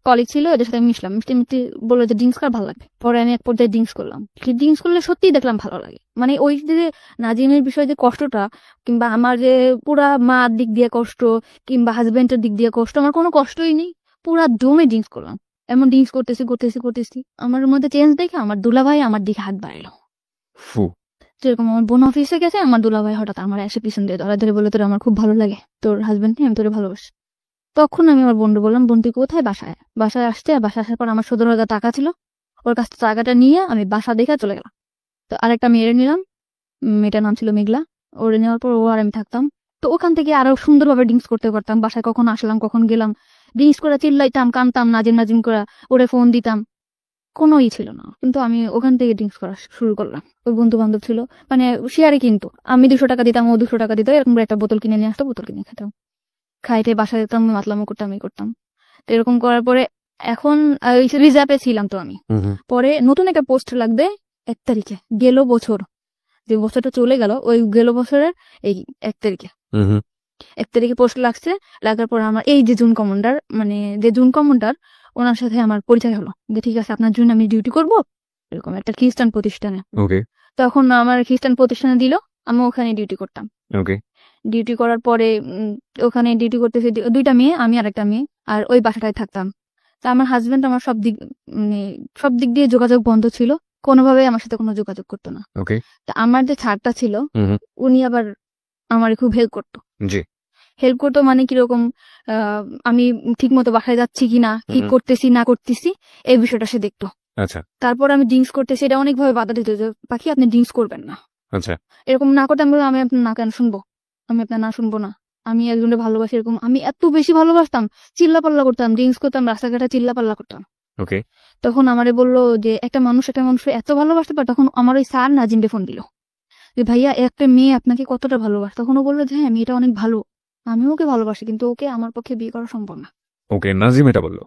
কলিগ ছিল ওদের সাথে আমি মিশলাম। মিশতে মিশতে বললো যে ড্রিঙ্কস করা ভালো লাগে। পরে আমি এক পর্যায়ে ড্রিঙ্কস করলাম। ড্রিঙ্কস করলে সত্যিই দেখলাম ভালো লাগে। মানে ওই যে নাজিমের বিষয়ে যে কষ্টটা, কিংবা আমার যে পুরা মার দিক দিয়ে কষ্ট, কিংবা হাজবেন্ডের দিক দিয়ে কষ্ট, আমার কোনো কষ্টই নেই। পুরা দমে ড্রিঙ্কস করলাম। এমন ড্রিঙ্কস করতেছি আমার মধ্যে চেঞ্জ দেখে আমার দুলাভাই আমার দিকে হাত বাড়াইলো। যেরকম আমার বোন অফিসে গেছে, আমার দুলাভাই হঠাৎ আমার এসে পিছন দিয়ে ধরা ধরে বলে তোর আমার খুব ভালো লাগে, তোর হাজবেন্ড নিয়ে আমি তোরে ভালোবাসি। তখন আমি আমার বোনকে বললাম, বোন তুই কোথায়? বাসায় আসছে। বাসায় আসার পর আমার 17,000 টাকা ছিল, ওর কাছ থেকে টাকাটা নিয়ে আমি বাসা দেখে চলে গেলাম। তো আরেকটা মেয়েরে নিলাম, মেয়েটার নাম ছিল মেঘলা। ওরে নেওয়ার পর ও আর আমি থাকতাম। তো ওখান থেকে আরো সুন্দরভাবে ড্রিঙ্কস করতে পারতাম। বাসায় কখন আসলাম কখন গেলাম, ড্রিঙ্কস করে চিল্লাইতাম, কানতাম, নাজিম করে ওরে ফোন দিতাম, কোনো ছিল না। কিন্তু আমি ওখান থেকে ড্রিঙ্কস করা শুরু করলাম। ওই বন্ধু বান্ধব ছিল, মানে শেয়ারে, কিন্তু আমি 200 টাকা দিতাম, ও 200 টাকা দিত, এরকম একটা বোতল কিনে নিয়ে আসতো, বোতল কিনে খেতাম, খাইতে বাসায় যেতাম, মাতলামো করতাম, করতাম। তো এরকম করার পরে এখন রিজার্ভে ছিলাম। তো আমি পরে নতুন একটা পোস্ট লাগবে 1 তারিখে, গেল বছর, যে বছরটা চলে গেল, ওই গেল বছরের এই 1 তারিখে 1 তারিখে পোস্ট লাগছে। লাগার পর আমার এই যে জুন কমান্ডার ওনার সাথে আমার পরিচয় হলো, যে ঠিক আছে আপনার জন্য আমি ডিউটি করব এরকম একটা খ্রিস্টান প্রতিষ্ঠানে। তখন আমার খ্রিস্টান প্রতিষ্ঠানে দিল, আমি ওখানে ডিউটি করতাম। ডিউটি করার পরে ওখানে ডিউটি করতেছে 2টা মেয়ে, আমি আর একটা মেয়ে, আর ওই বাসাটায় থাকতাম। তা আমার হাজবেন্ড আমার সব দিক দিয়ে যোগাযোগ বন্ধ ছিল, কোনোভাবে আমার সাথে কোনো যোগাযোগ করতো না। তা আমার যে ছাড়টা ছিল উনি আবার আমার খুব হেল্প করতো। মানে কিরকম, আমি ঠিক মতো বাসায় যাচ্ছি কিনা, কি করতেছি না করতেছি, এই বিষয়টা সে দেখতো। তারপর আমি ড্রিঙ্কস করতেছি, এটা অনেকভাবে বাধা দিত, যে পাখি আপনি ড্রিঙ্কস করবেন না, এরকম না করতে। আমি আপনার না কেন শুনবো, আমি আপনার না শুনবো না, আমি একজনের ভালোবাসি, এরকম আমি এত বেশি ভালোবাসতাম, চিল্লাপাল্লা করতাম, ড্রিঙ্কস করতাম, রাস্তাঘাটে চিল্লাপাল্লা করতাম। তখন আমারে বললো যে একটা মানুষ এত ভালোবাসতে পারে। তখন আমার ওই স্যার নাজিমকে ফোন দিল, যে ভাইয়া একটা মেয়ে আপনাকে কতটা ভালোবাসে। তখন ও বললো যে হ্যাঁ মেয়েটা অনেক ভালো, আমি ওকে ভালোবাসি, কিন্তু ওকে আমার পক্ষে বিয়ে করা সম্ভব না।
নাজিম এটা বললো।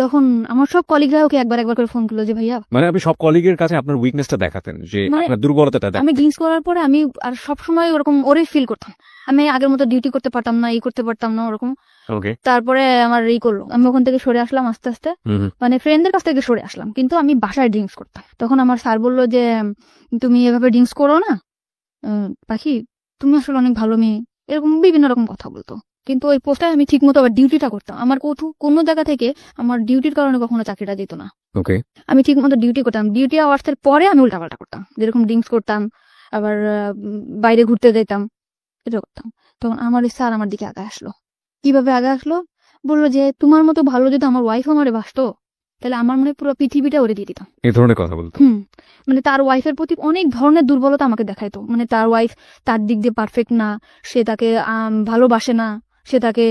তখন আমার সব কলিগরা ওকে একবার করে ফোন করলো, যে ভাইয়া,
মানে আপনি সব কলিগের কাছে আপনার উইকনেসটা দেখাতেন, যে আপনার দুর্বলতাটা দেখাতেন।
আমি ড্রিঙ্কস করার পরে আমি আর সবসময় ওরকম ওরে ফিল করতাম, আমি আগের মতো ডিউটি করতে পারতাম না, করতে পারতাম না ওরকম। তারপরে আমার করলো, আমি ওখান থেকে সরে আসলাম আস্তে আস্তে, মানে ফ্রেন্ডদের কাছ থেকে সরে আসলাম, কিন্তু আমি বাসায় ড্রিঙ্কস করতাম। তখন আমার স্যার বললো যে তুমি এভাবে ড্রিঙ্কস করো না পাখি, তুমি আসলে অনেক ভালো মেয়ে, এরকম বিভিন্ন রকম কথা বলতো। কিন্তু ওই পোস্টায় আমি ঠিক মতো আবার ডিউটিটা করতাম। আমার কোনো জায়গা থেকে আমার ডিউটির কারণে কখনো চাকরিটা দিত না।
ওকে,
আমি ঠিক মতো ডিউটি করতাম। ডিউটি আওয়ার্সের পরে আমি উল্টাপাল্টা করতাম, যেরকম ড্রিঙ্কস করতাম, আবার বাইরে ঘুরতে যেতাম, এটা করতাম। তখন আমার স্যার আমার দিকে আগে আসলো। কিভাবে আগে আসলো? বললো যে তোমার মতো ভালো যদি আমার ওয়াইফ আমারে বাসতো, তাহলে আমার মনে হয় পুরো পৃথিবীটা ওরে দিয়ে দিতাম।
এই ধরনের কথা বলতো।
মানে তার ওয়াইফের প্রতি অনেক ধরনের দুর্বলতা আমাকে দেখাইতো। মানে তার ওয়াইফ তার দিক দিয়ে পারফেক্ট না, সে তাকে ভালোবাসে না, সে তাকে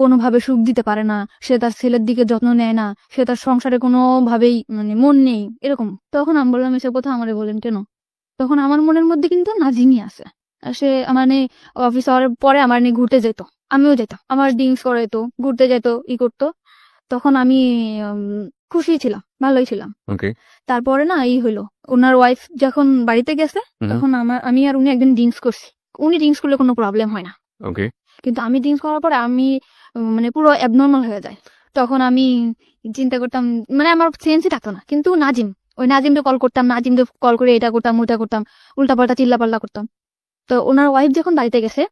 কোনোভাবে সুখ দিতে পারে না, সে তার ছেলের দিকে যত্ন নেয় না, সে তার সংসারে কোনোভাবেই মানে মন নেই, এরকম। তখন আমি বললাম এসব কথা আমারে বলেন কেন? তখন আমার মনের মধ্যে কিন্তু নাজিমি আছে। আর সে মানে অফিস আওয়ারের পরে আমার নিয়ে ঘুরতে যেত, আমিও যেতাম, আমার ড্রিঙ্কস করাইতো, ঘুরতে যেত, করতো। তখন আমি খুশি ছিলাম, ভালোই ছিলাম।
ওকে,
তারপরে না হইলো, ওনার ওয়াইফ যখন বাড়িতে গেছে তখন আমি আর উনি একদিন ড্রিঙ্কস করছি। উনি ড্রিঙ্কস করলে কোনো প্রবলেম হয় না,
ওকে,
কিন্তু আমি ড্রিঙ্কস করার পরে আমি মানে পুরো অ্যাবনর্মাল হয়ে যায়। তখন আমি চিন্তা করতাম, মানে আমার সেন্সই থাকতো না। কিন্তু ওই নাজিমকে কল করতাম, নাজিমকে কল করে এটা করতাম, ওটা করতাম, উল্টাপাল্টা চিল্লাপাল্লা করতাম। তো ওনার ওয়াইফ যখন বাড়িতে গেছে,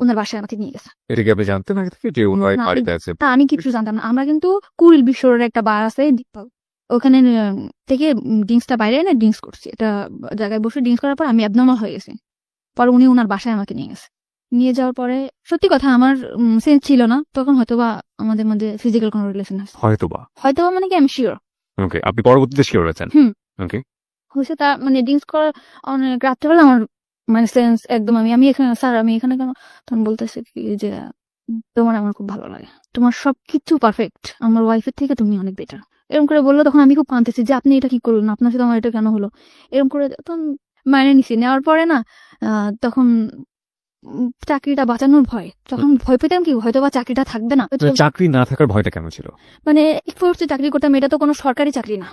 ওনার বাসায় আমাকে নিয়ে গেছে।
এটা কি আপনি জানতেন আগে থেকে যে ওর
না,
বাড়িতে আছে?
তা আমি কিছু জানতাম না। আমরা কিন্তু কুড়িল বিশ্বরের একটা বার আছে, ওখানে থেকে ড্রিঙ্কসটা বাইরে এনে ড্রিঙ্কস করছি। এটা জায়গায় বসে ড্রিঙ্কস করার পর আমি অ্যাবনর্মাল হয়ে গেছি। পরে উনি ওনার বাসায় আমাকে নিয়ে গেছে। নিয়ে যাওয়ার পরে সত্যি কথা আমার সেন্স ছিল না তখন, হয়তোবা আমাদের মধ্যে ফিজিক্যাল কোনো রিলেশন আছে,
হয়তোবা।
হয়তোবা মানে কি আমি শিওর।
ওকে, আপনি পরবর্তীতে শিওর হয়েছেন? ওকে,
হয়েছে তা মানে ড্রিঙ্কস করার অনেক রাত্রেবেলা আমার মানে সেন্স একদম আমি এখানে স্যার, আমি এখানে কেন? তখন বলতেছে কি যে তোমার আমার খুব ভালো লাগে, তোমার সবকিছু পারফেক্ট, আমার ওয়াইফের থেকে তুমি অনেক বেটার, এরকম করে বললো। তখন আমি খুব কাঁদতেছি যে আপনি এটা কি করলেন, আপনার সাথে আমার এটা কেন হলো, এরকম করে। তখন মাইনে নিছি, নেওয়ার পরে না তখন চাকরিটা বাঁচানোর ভয়, তখন ভয় পেতাম কি হয়তো বা চাকরিটা থাকবে না।
চাকরি না থাকার ভয়টা কেন ছিল?
মানে ফোর্সে চাকরি করতাম, এটা তো কোনো সরকারি চাকরি না,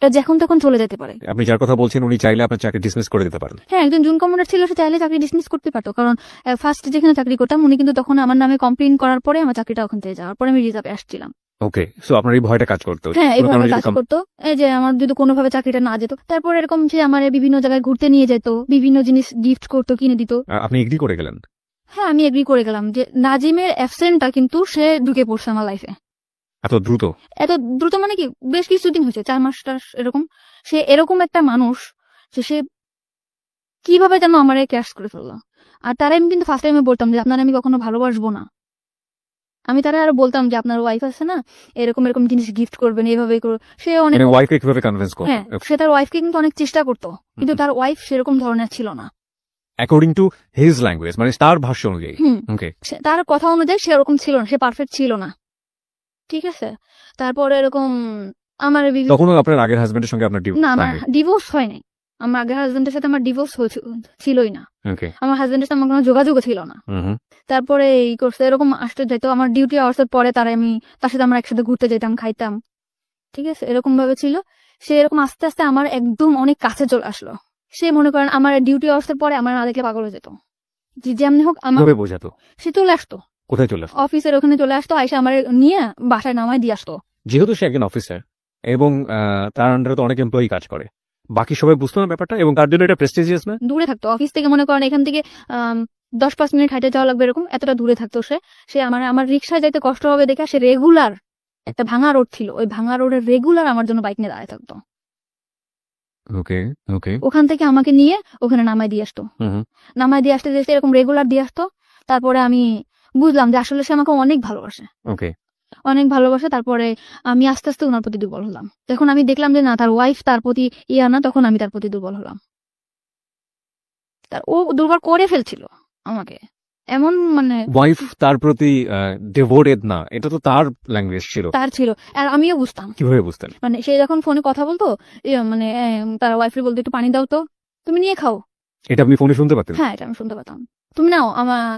এটা যখন তখন চলে যেতে পারে।
আপনি যার কথা বলছেন উনি চাইলে আপনার চাকরি ডিসমিস করে দিতে পারেন।
হ্যাঁ, একজন জুন কমান্ডার ছিল, সে চাইলে চাকরি ডিসমিস করতে পারতো। কারণ ফার্স্ট যেখানে চাকরি করতাম উনি কিন্তু তখন আমার নামে কমপ্লেইন করার পরে আমার চাকরিটা ওখান থেকে যাওয়ার পরে আমি রিজার্ভে আসছিলাম।
ওকে, সো আপনার এই ভয়টা কাজ করতো?
হ্যাঁ, এইভাবে কাজ করতো, এই যে আমার যদি কোনোভাবে চাকরিটা না যেত। তারপর এরকম যে আমার বিভিন্ন জায়গায় ঘুরতে নিয়ে যেত, বিভিন্ন জিনিস গিফট করতো, কিনে দিত।
আপনি এগ্রি করে গেলেন?
হ্যাঁ, আমি এগ্রি করে গেলাম যে নাজিমের অ্যাবসেন্টটা কিন্তু সে ঢুকে পড়ছে আমার লাইফে।
এত দ্রুত?
এত দ্রুত মানে কি, বেশ কিছুদিন হয়েছে, 4 মাস এরকম। সে এরকম একটা মানুষ যে সে কিভাবে যেন আমার ক্যাশ করে ফেললো। আর তারা আমি কিন্তু ফার্স্ট টাইমে বলতাম যে আপনার আমি কখনো ভালোবাসবো না। আমি তারা আরো বলতাম যে আপনার ওয়াইফ আছে না, এরকম এরকম জিনিস গিফট করবেন, এইভাবে করো। সে অনেক
ওয়াইফকে কিভাবে কনভিন্স করতো?
হ্যাঁ, সে তার ওয়াইফকে কিন্তু অনেক চেষ্টা করতো, কিন্তু তার ওয়াইফ সেরকম ধরনের ছিল না।
অ্যাকর্ডিং টু হিজ ল্যাঙ্গুয়েজ, মানে তার ভাষ্য অনুযায়ী। ওকে,
তার কথা অনুযায়ী সে ওরকম ছিল না, সে পারফেক্ট ছিল না, ঠিক আছে। তারপরে এরকম আমার
তখনও আপনার আগের হাজবেন্ডের সঙ্গে আপনার
না, আমার ডিভোর্স হয় নাই। আমার আগের হাজবেন্ডের সাথে আমার ডিভোর্স ছিলই না। আমার হাজবেন্ডের সাথে আমার কোনো যোগাযোগও ছিল না। তারপরে এই করছে, এরকম আসতে যাইতো আমার ডিউটি আওয়ার্সের পরে, তার সাথে আমরা একসাথে ঘুরতে যেতাম, খাইতাম, ঠিক আছে, এরকম ভাবে ছিল। সে এরকম আস্তে আস্তে আমার একদম অনেক কাছে চলে আসলো। সে মনে করেন আমার ডিউটি আওয়ার্সের পরে আমার না দেখলে পাগল হয়ে যেত, যেমনি হোক আমার
বোঝাতো।
সে চলে আসতো,
কোথায় চলে আসতো?
অফিসের ওখানে চলে আসতো, আইসা আমার নিয়ে বাসায় নামায় দিয়ে আসতো।
যেহেতু সে একজন অফিসার এবং তার আন্ডারে তো অনেক এমপ্লয়ি কাজ করে, বাকি সবাই বুঝতো না ব্যাপারটা, এবং তার জন্য এটা প্রেস্টিজিয়াস না?
দূরে থাকতো অফিস থেকে, মনে করেন এখান থেকে 10-5 মিনিট হাইটে যাওয়া লাগবে, এরকম এতটা দূরে থাকতো সে আমার রিক্সায় যাইতে কষ্ট হবে দেখে সে রেগুলার, একটা ভাঙা রোড ছিল, ওই ভাঙা রোডের রেগুলার আমার জন্য বাইক নিয়ে দাঁড়ায় থাকতো।
ওকে, ওকে,
ওখান থেকে আমাকে নিয়ে ওখানে নামায় দিয়ে আসতো, নামায় দিয়ে আসতে এরকম রেগুলার দিয়ে আসতো। তারপরে আমি বুঝলাম যে আসলে সে আমাকে অনেক ভালোবাসে,
ওকে,
অনেক ভালোবাসে। তারপরে আমি আস্তে আস্তে ওনার প্রতি দুর্বল হলাম। যখন আমি দেখলাম যে না, তার ওয়াইফ তার প্রতি না, তখন আমি তার প্রতি দুর্বল হলাম। ও দুর্বল করে ফেলছিল আমাকে, এমন মানে
ওয়াইফ তার প্রতি ডিভোটেড না, এটা তো তার ল্যাঙ্গুয়েজ ছিল,
তার ছিল। আর আমিও বুঝতাম।
কিভাবে বুঝতেন?
মানে সে যখন ফোনে কথা বলতো, মানে তার ওয়াইফের বলতো একটু পানি দাও তো, তুমি নিয়ে খাও,
এটা আপনি ফোনে শুনতে পাতেন?
হ্যাঁ, এটা আমি শুনতে পেতাম। তুমি নাও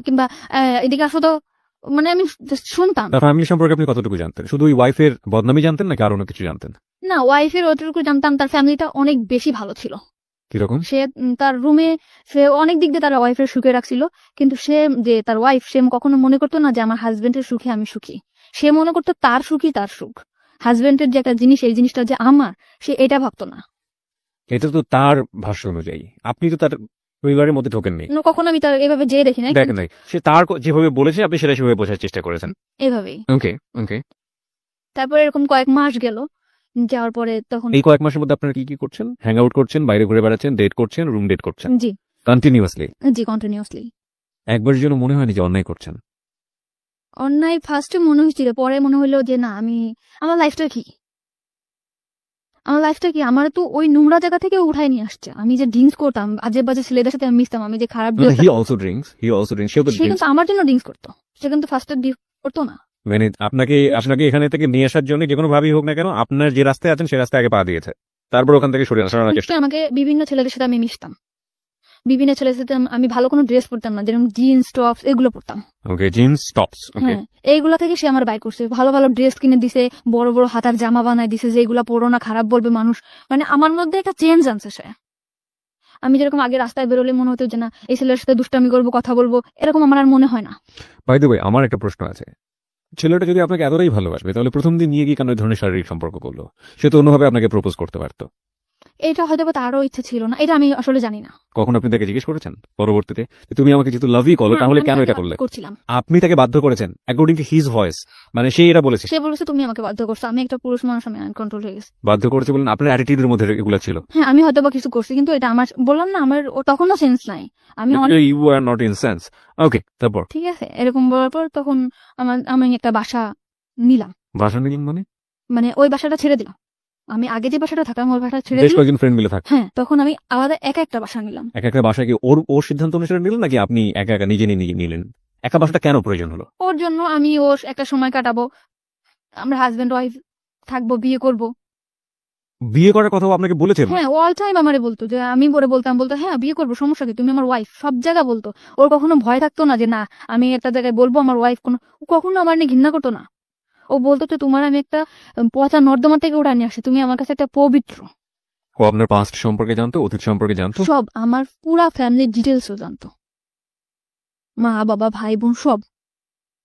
কিংবা এদিকে আসো তো, মানে আমি শুনতাম।
তার ফ্যামিলি সম্পর্কে আপনি কতটুকু জানতেন? শুধু ওই ওয়াইফের বদনামি জানতেন নাকি আরো অন্য কিছু জানতেন?
না, ওয়াইফের অতটুকু জানতাম, তার ফ্যামিলিটা অনেক বেশি ভালো ছিল।
কিরকম?
সে তার রুমে সে অনেক দিক দিয়ে তার ওয়াইফের সুখে রাখছিল, কিন্তু সে যে তার ওয়াইফ, সে কখনো মনে করতো না যে আমার হাজবেন্ডের সুখে আমি সুখী। সে মনে করতো তার সুখই তার সুখ, হাজবেন্ডের যে একটা জিনিস, এই জিনিসটা যে আমার, সে এটা ভাবতো না।
এটা তো তার ভাষ্য অনুযায়ী, আপনি তো তার পরিবারের মধ্যে ঢোকেননি,
কখনো আমি তার এভাবে যেয়ে দেখি না,
দেখেন নাই, সে তার যেভাবে বলেছে আপনি সেটা সেভাবে বোঝার চেষ্টা করেছেন।
এভাবেই।
ওকে ওকে।
তারপর এরকম কয়েক মাস গেল, যাওয়ার পরে তখন
এই কয়েক মাসের মধ্যে আপনারা কি কি করছেন? হ্যাং আউট করছেন, বাইরে ঘুরে বেড়াচ্ছেন, ডেট করছেন, রুম ডেট করছেন
জি
কন্টিনিউয়াসলি?
জি কন্টিনিউয়াসলি।
একবারের জন্য মনে হয়নি যে অন্যায় করছেন?
অন্যায় ফার্স্টে মনে হয়েছিল, পরে মনে হলো যে না, আমার লাইফটা কি, আমার তো ওই নোংরা জায়গা থেকে উঠাই নিয়ে আসছে। আমি যে ড্রিঙ্কস করতাম, আজে বাজে ছেলেদের সাথে আমি মিশতাম, আমি যে খারাপ
হি অলসো ড্রিঙ্কস, সেও তো
সে
ড্রিঙ্কস।
কিন্তু আমার জন্য ড্রিঙ্কস করতো, সে কিন্তু ফার্স্টে করতো না।
মানে আপনাকে এখানে থেকে নিয়ে আসার জন্য যে কোনো ভাবেই হোক না কেন, আপনার যে রাস্তায় আছেন সেই রাস্তায় আগে পা দিয়েছে, তারপর ওখান থেকে সরানোর চেষ্টা।
আমাকে বিভিন্ন ছেলেদের সাথে আমি মিশতাম, বিভিন্ন ছেলেদের সাথে আমি ভালো কোনো ড্রেস পরতাম না, যেরকম জিন্স টপস এগুলো পরতাম।
ওকে, জিন্স টপস। ওকে,
হ্যাঁ, এইগুলা থেকে সে আমার বাই করছে, ভালো ভালো ড্রেস কিনে দিছে, বড় বড় হাতার জামা বানায় দিছে, যে এগুলা পরো না, খারাপ বলবে মানুষ। মানে আমার মধ্যে একটা চেঞ্জ আনছে সে। আমি যেরকম আগে রাস্তায় বেরোলে মনে হতো যে না, এই ছেলের সাথে দুষ্টামি করবো, কথা বলবো, এরকম আমার আর মনে হয় না।
বাই দ্য ওয়ে, আমার একটা প্রশ্ন আছে। ছেলেটা যদি আপনাকে এতটাই ভালোবাসবে তাহলে প্রথম দিন নিয়ে কি কেন এই ধরনের শারীরিক সম্পর্ক করলো? সে তো অন্যভাবে আপনাকে প্রপোজ করতে পারতো।
এটা হয়তো বা তারও ইচ্ছে ছিল না, এটা আমি আসলে জানি না।
কখন আপনি তাকে জিজ্ঞেস করেছেন পরবর্তীতে যে তুমি আমাকে যেহেতু লাভই করো তাহলে
আমি
কেন
তাকে
এটা করলে?
করছিলাম,
আপনি তাকে বাধ্য করেছেন অ্যাকর্ডিং টু হিজ ভয়েস, মানে সে এটা বলেছে?
সে বলেছে তুমি আমাকে বাধ্য করছো, আমি একটা পুরুষ মানুষ, আমি আনকন্ট্রোল হয়ে গেছি।
বাধ্য করেছে বলেন? আপনার অ্যাটিটিউডের মধ্যে এগুলো ছিল?
হ্যাঁ, আমি হয়তো বা কিছু করছি, কিন্তু এটা আমার, বললাম না, আমার তখনও সেন্স নাই। আমি
you are not in sense. Okay, তারপর?
ঠিক আছে, এরকম বলার পর তখন আমি একটা বাসা নিলাম,
বাসা নিলেন মানে?
মানে ওই বাসাটা ছেড়ে দিলাম। আমি আগে যে বাসাটা থাকতাম ওই বাসাটা ছেড়ে
বেশ
দিলাম।
কয়েকজন ফ্রেন্ড মিলে থাক।
হ্যাঁ, তখন আমি আলাদা একা একটা বাসা নিলাম।
এক একটা বাসায় কি ওর সিদ্ধান্ত অনুসারে নিলেন নাকি আপনি একা একা নিজে নিলেন? একা বাসাটা কেন প্রয়োজন হলো?
ওর জন্য, আমি ওর একটা সময় কাটাবো, আমরা হাজবেন্ড ওয়াইফ থাকবো, বিয়ে করব।
বিয়ে করার কথাও আপনাকে বলেছে?
হ্যাঁ, অল টাইম আমারে বলতো, যে আমি পরে বলতাম হ্যাঁ বিয়ে করবো, সমস্যা কি, তুমি আমার ওয়াইফ, সব জায়গা বলতো। ওর কখনো ভয় থাকতো না যে না আমি একটা জায়গায় বলবো আমার ওয়াইফ, কখনো আমার নিয়ে ঘৃণা করতো না। ও বলতো যে তোমার আমি একটা পচা নর্দমা থেকে উঠে নিয়ে আসছি, তুমি আমার কাছে একটা পবিত্র।
ও আপনার পাস্ট সম্পর্কে জানতো, অতীত সম্পর্কে জানতো?
সব, আমার পুরা ফ্যামিলির ডিটেলসও জানতো, মা বাবা ভাই বোন সব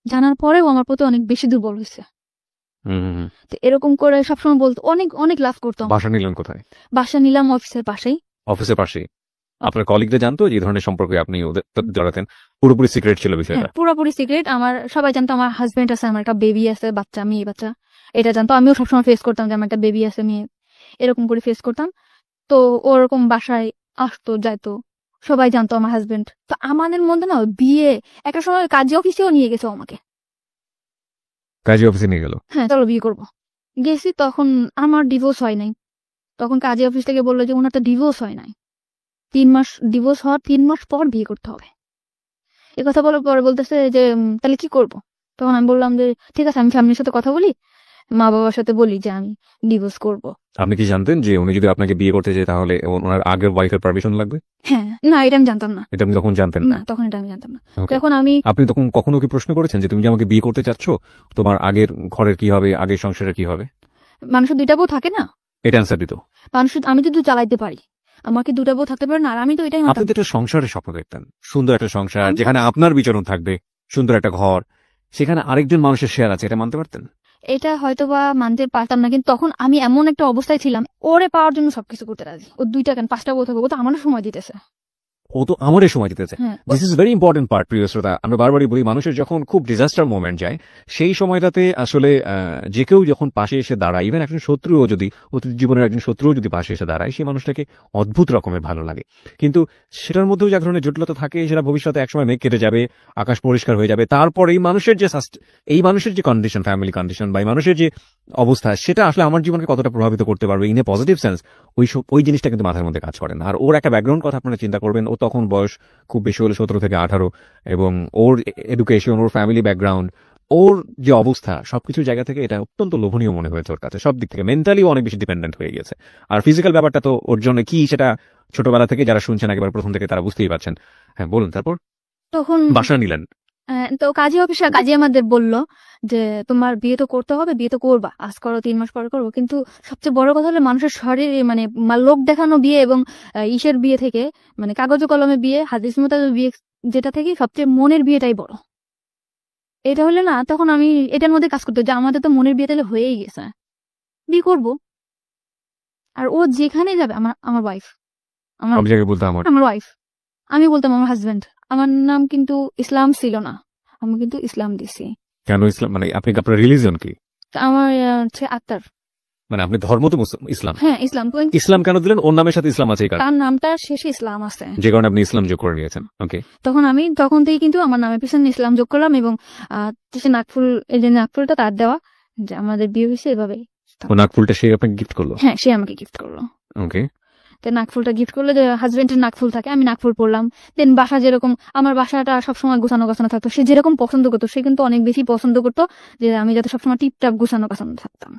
জানার পরেও আমার প্রতি অনেক বেশি দুর্বল হয়েছে। তো এরকম করে সবসময় বলতো, অনেক অনেক লাভ করতো।
বাসা নিলেন কোথায়?
বাসা নিলাম অফিসের পাশেই।
অফিসের পাশেই? আপনার কলিগরা জানতো যে এই ধরনের সম্পর্কে আপনি ওদের জড়াতেন? পুরোপুরি সিক্রেট ছিল বিষয়টা?
হ্যাঁ, পুরোপুরি সিক্রেট। আমার সবাই জানতো আমার হাজবেন্ড আছে, আমার একটা বেবি আছে, বাচ্চা, মেয়ে বাচ্চা, এটা জানতো। আমিও সবসময় ফেস করতাম যে আমার একটা বেবি আছে, মেয়ে, এরকম করে ফেস করতাম। তো ওরকম বাসায় আসতো যাইতো, সবাই জানতো আমার হাজবেন্ড। তো আমাদের মধ্যে না বিয়ে একটা সময় কাজী অফিসেও নিয়ে গেছে আমাকে।
কাজী অফিসে নিয়ে গেল?
হ্যাঁ, চলো বিয়ে করবো। গেছি, তখন আমার ডিভোর্স হয় নাই। তখন কাজী অফিস থেকে বললো যে ওনার তো ডিভোর্স হয় নাই, 3 মাস, ডিভোর্স হওয়ার 3 মাস পর বিয়ে করতে হবে। এ কথা বলার পরে বলতেছে যে তাহলে কি করব? তখন আমি বললাম যে ঠিক আছে, আমি ফ্যামিলির সাথে কথা বলি, মা বাবার সাথে বলি যে আমি ডিভোর্স করব।
আপনি কি জানতেন যে উনি যদি আপনাকে বিয়ে করতে চায় তাহলে ওনার আগের ওয়াইফের পারমিশন লাগবে?
হ্যাঁ, না, এটা আমি জানতাম না।
এটা আপনি তখন জানতেন
না, তখন এটা আমি জানতাম না।
Okay.
তখন
আপনি তখন কখনো কি প্রশ্ন করেছেন যে তুমি যে আমাকে বিয়ে করতে চাচ্ছ, তোমার আগের ঘরের কি হবে, আগের সংসারের কি হবে?
মানুষের 2টা বউ থাকে না,
এটা অ্যান্সার দিত?
আমি যদি চালাইতে পারি, আমাকে 2টা বউ থাকতে পারে না, আর আমি তো এটাই
আপনি
মানতাম।
তো একটা সংসারের স্বপ্ন দেখতেন, সুন্দর একটা সংসার
আমি-
যেখানে আপনার বিচরণ থাকবে, সুন্দর একটা ঘর, সেখানে আরেকজন মানুষের শেয়ার আছে, এটা মানতে পারতেন?
এটা হয়তো বা মানতে পারতাম না, কিন্তু তখন আমি এমন একটা অবস্থায় ছিলাম, ওরে পাওয়ার জন্য সবকিছু করতে রাজি। ও 2টা কেন 5টা বউ থাকবে, ও তো আমারও সময় দিতেছে।
ও তো আমারই সময় দিতেছে।
হ্যাঁ,
this is very important part, প্রিয় শ্রোতা। আমরা বারবারই বলি মানুষের যখন খুব ডিজাস্টার মোমেন্ট যায় সেই সময়টাতে আসলে যে কেউ যখন পাশে এসে দাঁড়ায়, ইভেন একজন শত্রুও যদি, অতীত জীবনের একজন শত্রুও যদি পাশে এসে দাঁড়ায়, সেই মানুষটাকে অদ্ভুত রকমের ভালো লাগে। কিন্তু সেটার মধ্যেও যে এক ধরনের জটিলতা থাকে, সেটা ভবিষ্যতে একসময় মেঘ কেটে যাবে, আকাশ পরিষ্কার হয়ে যাবে, তারপর এই মানুষের যে কন্ডিশন, ফ্যামিলি কন্ডিশন বা এই মানুষের যে অবস্থা, সেটা আসলে আমার জীবনকে কতটা প্রভাবিত করতে পারবে ইন এ পজিটিভ সেন্স, ওই জিনিসটা কিন্তু মাথার মধ্যে কাজ করে না। আর ওর একটা ব্যাকগ্রাউন্ড কথা আপনারা চিন্তা করবেন, ও তখন বয়স খুব বেশি হলে 17 থেকে 18, এবং ওর এডুকেশন, ওর ফ্যামিলি ব্যাকগ্রাউন্ড, ওর যে অবস্থা, সবকিছু জায়গা থেকে এটা অত্যন্ত লোভনীয় মনে হয়েছে ওর কাছে। সব দিক থেকে মেন্টালিও অনেক বেশি ডিপেন্ডেন্ট হয়ে গেছে। আর ফিজিক্যাল ব্যাপারটা তো ওর জন্য কি, সেটা ছোটবেলা থেকে যারা শুনছেন একেবারে প্রথম থেকে তারা বুঝতেই পারছেন। হ্যাঁ, বলুন। তারপর
তখন
বাসা নিলেন?
তো কাজী অফিসার, কাজী আমাদের বলল যে তোমার বিয়ে তো করতে হবে, বিয়ে তো করবা, আজ করো 3 মাস পরে করবো, কিন্তু সবচেয়ে বড় কথা হলো মানুষের শরীরে, মানে লোক দেখানো বিয়ে এবং ইসের বিয়ে থেকে, মানে কাগজে কলমে বিয়ে, হাদিস মোতাবেক বিয়ে, যেটা থেকে সবচেয়ে মনের বিয়েটাই বড়। এটা হলে না, তখন আমি এটার মধ্যে কাজ করতে, যে আমাদের তো মনের বিয়ে তাহলে হয়েই গেছে, বিয়ে করবো। আর ও যেখানে যাবে, আমার ওয়াইফ,
সব জায়গায় বলতে আমার
আমার ওয়াইফ, আমি বলতাম আমার হাজবেন্ড। আমার নাম কিন্তু ইসলাম ছিল না, আমি কিন্তু ইসলাম দিছি।
কেন ইসলাম, মানে আপনি আপনার রিলিজিয়ন কি?
আমার হচ্ছে আক্তার।
মানে আপনি ধর্ম তো ইসলাম।
হ্যাঁ ইসলাম,
ইসলাম কেন দিলেন? ওর নামের সাথে ইসলাম আছে এই কারণে,
তার নামটার শেষে ইসলাম আছে,
যে কারণে আপনি ইসলাম যোগ করে নিয়েছেন। ওকে।
তখন থেকে কিন্তু আমার নামের পিছনে ইসলাম যোগ করলাম, এবং সে নাকফুল, এই যে নাকফুলটা তার দেওয়া, যে আমাদের বিয়ে হয়েছে এভাবে।
ও নাকফুলটা সে আপনাকে গিফট করলো?
হ্যাঁ, সে আমাকে গিফট করলো।
ওকে।
তো নাকফুলটা গিফট করলো, যে হাজবেন্ডের নাকফুল থাকে, আমি নাকফুল পরলাম। দেন বাসা যেরকম, আমার বাসাটা সবসময় গোছানো গোছানো থাকতো, সে যেরকম পছন্দ করতো সে কিন্তু অনেক বেশি পছন্দ করতো যে আমি যাতে সবসময় টিপটাপ গোছানো গোছানো থাকতাম।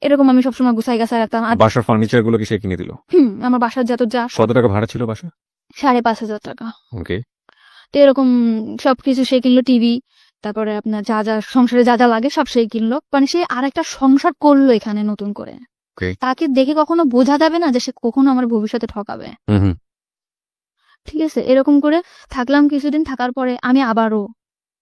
এরকম আমি সবসময় গুছাই গাছাই রাখতাম। আর
বাসার ফার্নিচার গুলো কি সে কিনে দিল?
আমার বাসার যত যা,
কত টাকা ভাড়া ছিল বাসা?
5,500 টাকা।
ওকে।
তো এরকম সবকিছু সে কিনলো, টিভি, তারপরে আপনার যা যা সংসারে যা যা লাগে সব সে কিনলো। মানে সে আর একটা সংসার করলো এখানে নতুন করে। তাকে দেখে কখনো বোঝা যাবে না যে সে কখনো আমার ভবিষ্যতে ঠকাবে। ঠিক আছে, এরকম করে থাকলাম কিছুদিন। থাকার পরে আমি আবারও,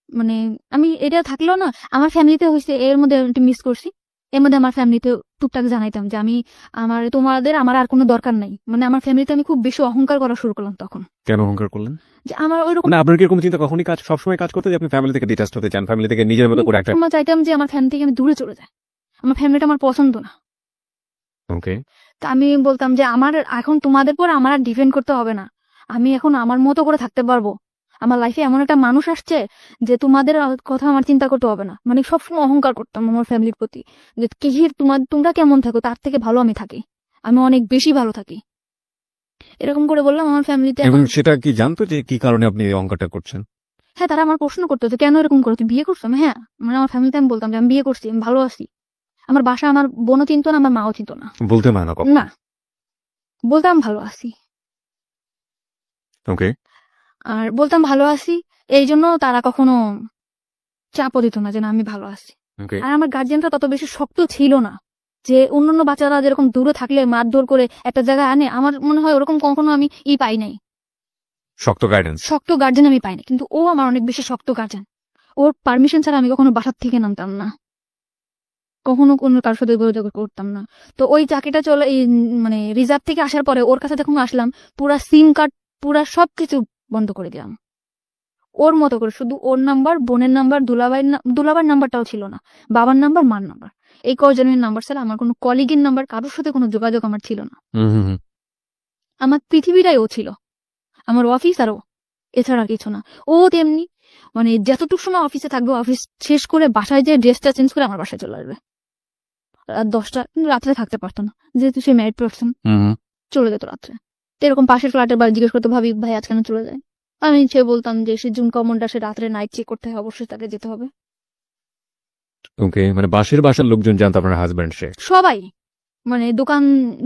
মানে আমি এটা থাকলেও না, আমার ফ্যামিলিতে হয়েছে এর মধ্যে মিস করছি। এর মধ্যে আমার ফ্যামিলিতে টুকটাক জানাইতাম যে আমি তোমাদের আমার আর কোনো দরকার নাই। মানে আমার ফ্যামিলিতে আমি খুব বেশি অহংকার করা শুরু করলাম তখন।
কেন অহংকার করলেন?
যে আমার ওইরকম,
মানে আপনার কি এরকম চিন্তা কখনই সবসময় কাজ করতে যে আপনি ফ্যামিলি থেকে ডিটাচড হতে চান, ফ্যামিলি থেকে নিজের মতো করে একটা?
আমি চাইতাম যে আমার ফ্যামিলি থেকে আমি দূরে চলে যাই, আমার ফ্যামিলিটা আমার পছন্দ না।
ওকে।
তা আমি বলতাম যে আমার এখন তোমাদের পর আমার আর ডিপেন্ড করতে হবে না, আমি এখন আমার মতো করে থাকতে পারবো। আমার লাইফে এমন একটা মানুষ আসছে যে তোমাদের কথা আমার চিন্তা করতে হবে না। মানে সবসময় অহংকার করতাম আমার ফ্যামিলির প্রতি, যে তোমরা কেমন থাকো তার থেকে ভালো আমি থাকি, আমি অনেক বেশি ভালো থাকি, এরকম করে বললাম আমার ফ্যামিলিতে।
এবং সেটা কি জানতো যে কি কারণে আপনি এই অহংকারটা করছেন?
হ্যাঁ, তারা আমার প্রশ্ন করতো যে কেন এরকম করো, তুই বিয়ে করছো? হ্যাঁ, মানে আমার ফ্যামিলিতে আমি বলতাম যে আমি বিয়ে করছি, আমি ভালো আছি। আমার বাসা আমার বোনও চিনতো না, আমার মাও চিনতো না।
বলতে না না
না, বলতাম ভালো আছি।
ওকে।
আর বলতাম ভালো আছি, এই জন্য তারা কখনো চাপও দিত না যে না আমি ভালো আছি।
ওকে।
আর আমার গার্জিয়ানরা তত বেশি শক্ত ছিল না যে অন্যান্য বাচ্চারা যেরকম দূরে থাকলে মারধর করে একটা জায়গায় আনে, আমার মনে হয় ওরকম কখনো আমি পাই নাই,
শক্ত গাইডেন্স।
শক্ত গার্জেন আমি পাই নাই। কিন্তু ও আমার অনেক বেশি শক্ত গার্জেন। ওর পারমিশন ছাড়া আমি কখনো বাসার থেকে নামতাম না, কখনো কোনো কারোর সাথে যোগাযোগ করতাম না। তো ওই চাকরিটা চলে, মানে রিজার্ভ থেকে আসার পরে ওর কাছে যখন আসলাম, পুরা সিম কার্ড পুরা সবকিছু বন্ধ করে দিলাম ওর মতো করে। শুধু ওর নাম্বার, বোনের নাম্বার, দুলাভাইয়ের নাম্বারটাও ছিল না, বাবার নাম্বার, মার নাম্বার, এই কজনের নাম্বার ছাড়া আমার কোনো কলিগের নাম্বার, কারোর সাথে কোনো যোগাযোগ আমার ছিল না। আমার পৃথিবীটাই ও ছিল, আমার অফিস আর ও, এছাড়া কিছু না। ও তেমনি, মানে যতটুকু সময় অফিসে থাকবে, অফিস শেষ করে বাসায় যে ড্রেসটা চেঞ্জ করে আমার বাসায় চলে আসবে। রাত 10টা, কিন্তু রাত্রে থাকতে পারতো না, যেহেতু সে ম্যারিড পার্সন, চলে যেত রাত্রে। তো এরকম পাশের ফ্ল্যাটের বাড়ি জিজ্ঞেস করতে, ভাবি ভাই আজ কেন চলে যায়? আমি সে বলতাম যে সে জুন কমনটা, সে রাত্রে নাইট চেক করতে হয়, অবশ্যই তাকে যেতে হবে।
ওকে। মানে বাসার লোকজন জানতো আপনার হাজবেন্ড সে?
সবাই, মানে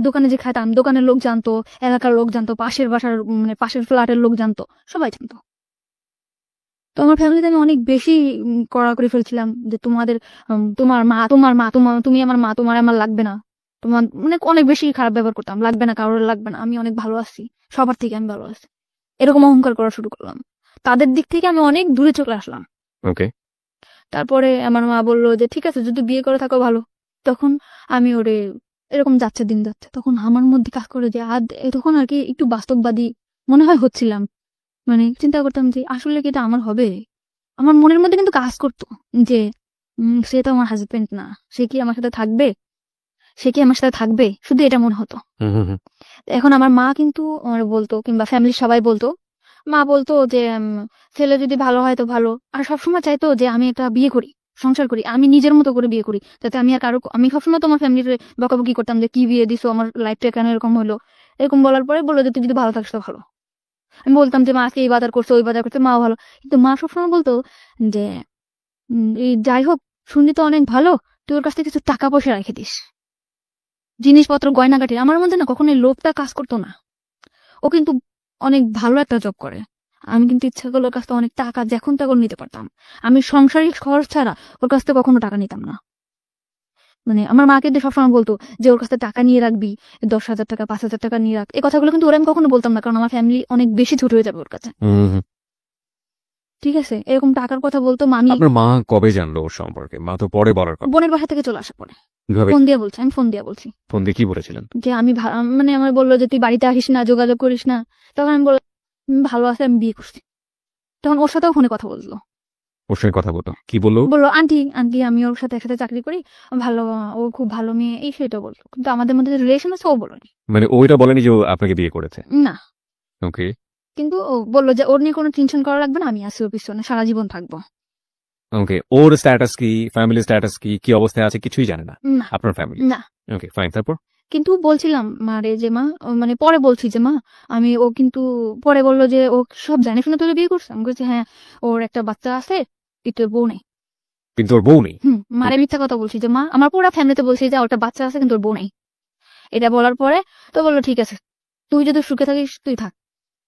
দোকানে যে খাইতাম, দোকানের লোক জানতো, এলাকার লোক জানতো, পাশের বাসার মানে পাশের ফ্ল্যাটের লোক জানতো, সবাই জানতো। তো আমার ফ্যামিলিতে আমি অনেক বেশি কড়া করে ফেলছিলাম যে তোমার মা, তুমি আমার মা, তোমার আমার লাগবে না, তোমার মানে অনেক বেশি খারাপ ব্যবহার করতাম, লাগবে না, কারোর লাগবে না, আমি অনেক ভালো আছি, সবার থেকে আমি ভালো আছি, এরকম অহংকার করা শুরু করলাম। তাদের দিক থেকে আমি অনেক দূরে চলে আসলাম।
ওকে।
তারপরে আমার মা বললো যে ঠিক আছে, যদি বিয়ে করে থাকো ভালো। তখন আমি ওরে, এরকম যাচ্ছে দিন যাচ্ছে, তখন আমার মধ্যে কাজ করে যে তখন আর কি একটু বাস্তববাদী মনে হয় হচ্ছিলাম। মানে চিন্তা করতাম যে আসলে কি এটা আমার হবে। আমার মনের মধ্যে কিন্তু কাজ করতো যে সে তো আমার হাজবেন্ড না, সে কি আমার সাথে থাকবে, শুধু এটা মনে হতো। এখন আমার মা কিন্তু আমার বলতো, কিংবা ফ্যামিলির সবাই বলতো, মা বলতো যে ছেলে যদি ভালো হয় তো ভালো। আর সবসময় চাইতো যে আমি একটা বিয়ে করি, সংসার করি, আমি নিজের মতো করে বিয়ে করি, যাতে আমি আর আমি সবসময় তোমার ফ্যামিলির বকাবকি করতাম যে কি বিয়ে দিছো, আমার লাইফটা কেন এরকম হলো। এরকম বলার পরে বললো যে তুই যদি ভালো থাকিস তো ভালো। আমি বলতাম যে মা আজকে এই বাজার করছে, ওই বাজার করছে, মাও ভালো। কিন্তু মা সবসময় বলতো যে যাই হোক, শুনলি তো অনেক ভালো, তুই ওর কাছ থেকে কিছু টাকা পয়সা রেখে দিস, জিনিসপত্র, গয়নাগাটি। আমার মধ্যে না কখনো লোভটা কাজ করতো না। ও কিন্তু অনেক ভালো একটা জব করে, আমি কিন্তু ইচ্ছা করলে ওর কাছ থেকে অনেক টাকা যখন তখন নিতে পারতাম। আমি সংসারিক খরচ ছাড়া ওর কাছ থেকে কখনো টাকা নিতাম না। মানে আমার মাকে দিয়ে সবসময় বলতো যে ওর কাছ থেকে টাকা নিয়ে রাখবি, 10,000 টাকা, 5,000 টাকা নিয়ে রাখ। এই কথাগুলো কিন্তু ওরা আমি কখনো বলতাম না, কারণ আমার ফ্যামিলি অনেক বেশি ছোট হয়ে যাবে ওর কাছে। ঠিক আছে, এরকম টাকার কথা বলতো। মামি,
আপনার মা কবে জানলো ওর সম্পর্কে? মা তো পরে বলার কথা।
বোনের বাসা থেকে চলে আসার পরে
কিভাবে?
ফোন দিয়ে বলছি, আমি ফোন দিয়ে বলছি।
ফোন দিয়ে কি বলেছিলেন?
যে আমি মানে আমার বললো যে তুই বাড়িতে আসিস না, যোগাযোগ করিস না। তখন আমি বললাম ভালো আছে, আমি বিয়ে করছি। তখন ওর সাথেও ফোনে কথা বললো,
ওর সঙ্গে কথা বলতো, কি বললো?
বললো আন্টি আন্টি আমি ওর সাথে একসাথে চাকরি করি, ভালো, ও খুব ভালো মেয়ে, এই সেটা বললো। কিন্তু আমাদের মধ্যে যে রিলেশন আছে ও বলেনি।
মানে ওইটা বলেনি যে ও আপনাকে বিয়ে করেছে?
না,
ওকে
কিন্তু ও বললো যে ওর নিয়ে কোনো টেনশন করা লাগবে না, আমি আছি ওর পিছনে, সারা জীবন থাকবো।
ওকে, ওর স্ট্যাটাস কি, ফ্যামিলি স্ট্যাটাস কি, কি অবস্থায় আছে কিছুই জানে না
না
আপনার ফ্যামিলি?
না।
ওকে ফাইন, তারপর?
কিন্তু বলছিলাম মারে যে মা, মানে পরে বলছি যে মা আমি, ও কিন্তু পরে বললো যে ও সব জানে শুনে তোকে বিয়ে করছে। আমি বলছি হ্যাঁ, ওর একটা বাচ্চা আছে, কিন্তু ওর বউ নেই।
কিন্তু ওর বউ নেই?
মারে মিথ্যা কথা বলছি যে মা, আমার পুরো ফ্যামিলিতে বলছি যে ওর একটা বাচ্চা আছে কিন্তু ওর বউ নেই। এটা বলার পরে তো বললো ঠিক আছে, তুই যদি সুখে থাকিস তুই থাক।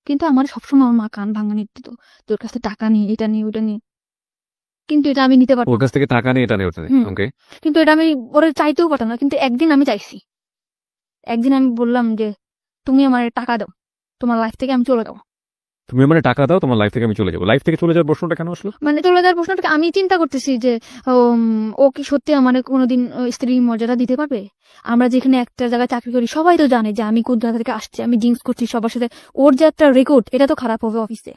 কিন্তু আমার সবসময় আমার মা কান ভাঙানি দিত, তোর কাছে টাকা নিয়ে, এটা নিয়ে, ওটা নিয়ে। কিন্তু এটা আমি নিতে পারতাম
ওর কাছ থেকে টাকা নিয়ে এটা নেই ওটা নেই।
হুম।
ওকে,
কিন্তু এটা আমি ওরে চাইতেও পারতাম না। কিন্তু একদিন আমি চাইছি, একদিন আমি বললাম যে তুমি আমার টাকা দাও, তোমার লাইফ থেকে আমি চলে যাবো।
তুমি মানে টাকা দাও, তোমার লাইফ থেকে আমি চলে যাবো। লাইফ থেকে চলে যাওয়ার প্রশ্নটা কেন আসলো?
মানে চলে যাওয়ার প্রশ্নটাকে আমি চিন্তা করতেছি যে ও কি সত্যি আমার কোনোদিন স্ত্রীর মর্যাদা দিতে পারবে? আমরা যেখানে একটা জায়গায় চাকরি করি সবাই তো জানে যে আমি কোন জায়গা থেকে আসছি, আমি ড্রিঙ্কস করছি সবার সাথে, ওর যে একটা রেকর্ড এটা তো খারাপ হবে অফিসে।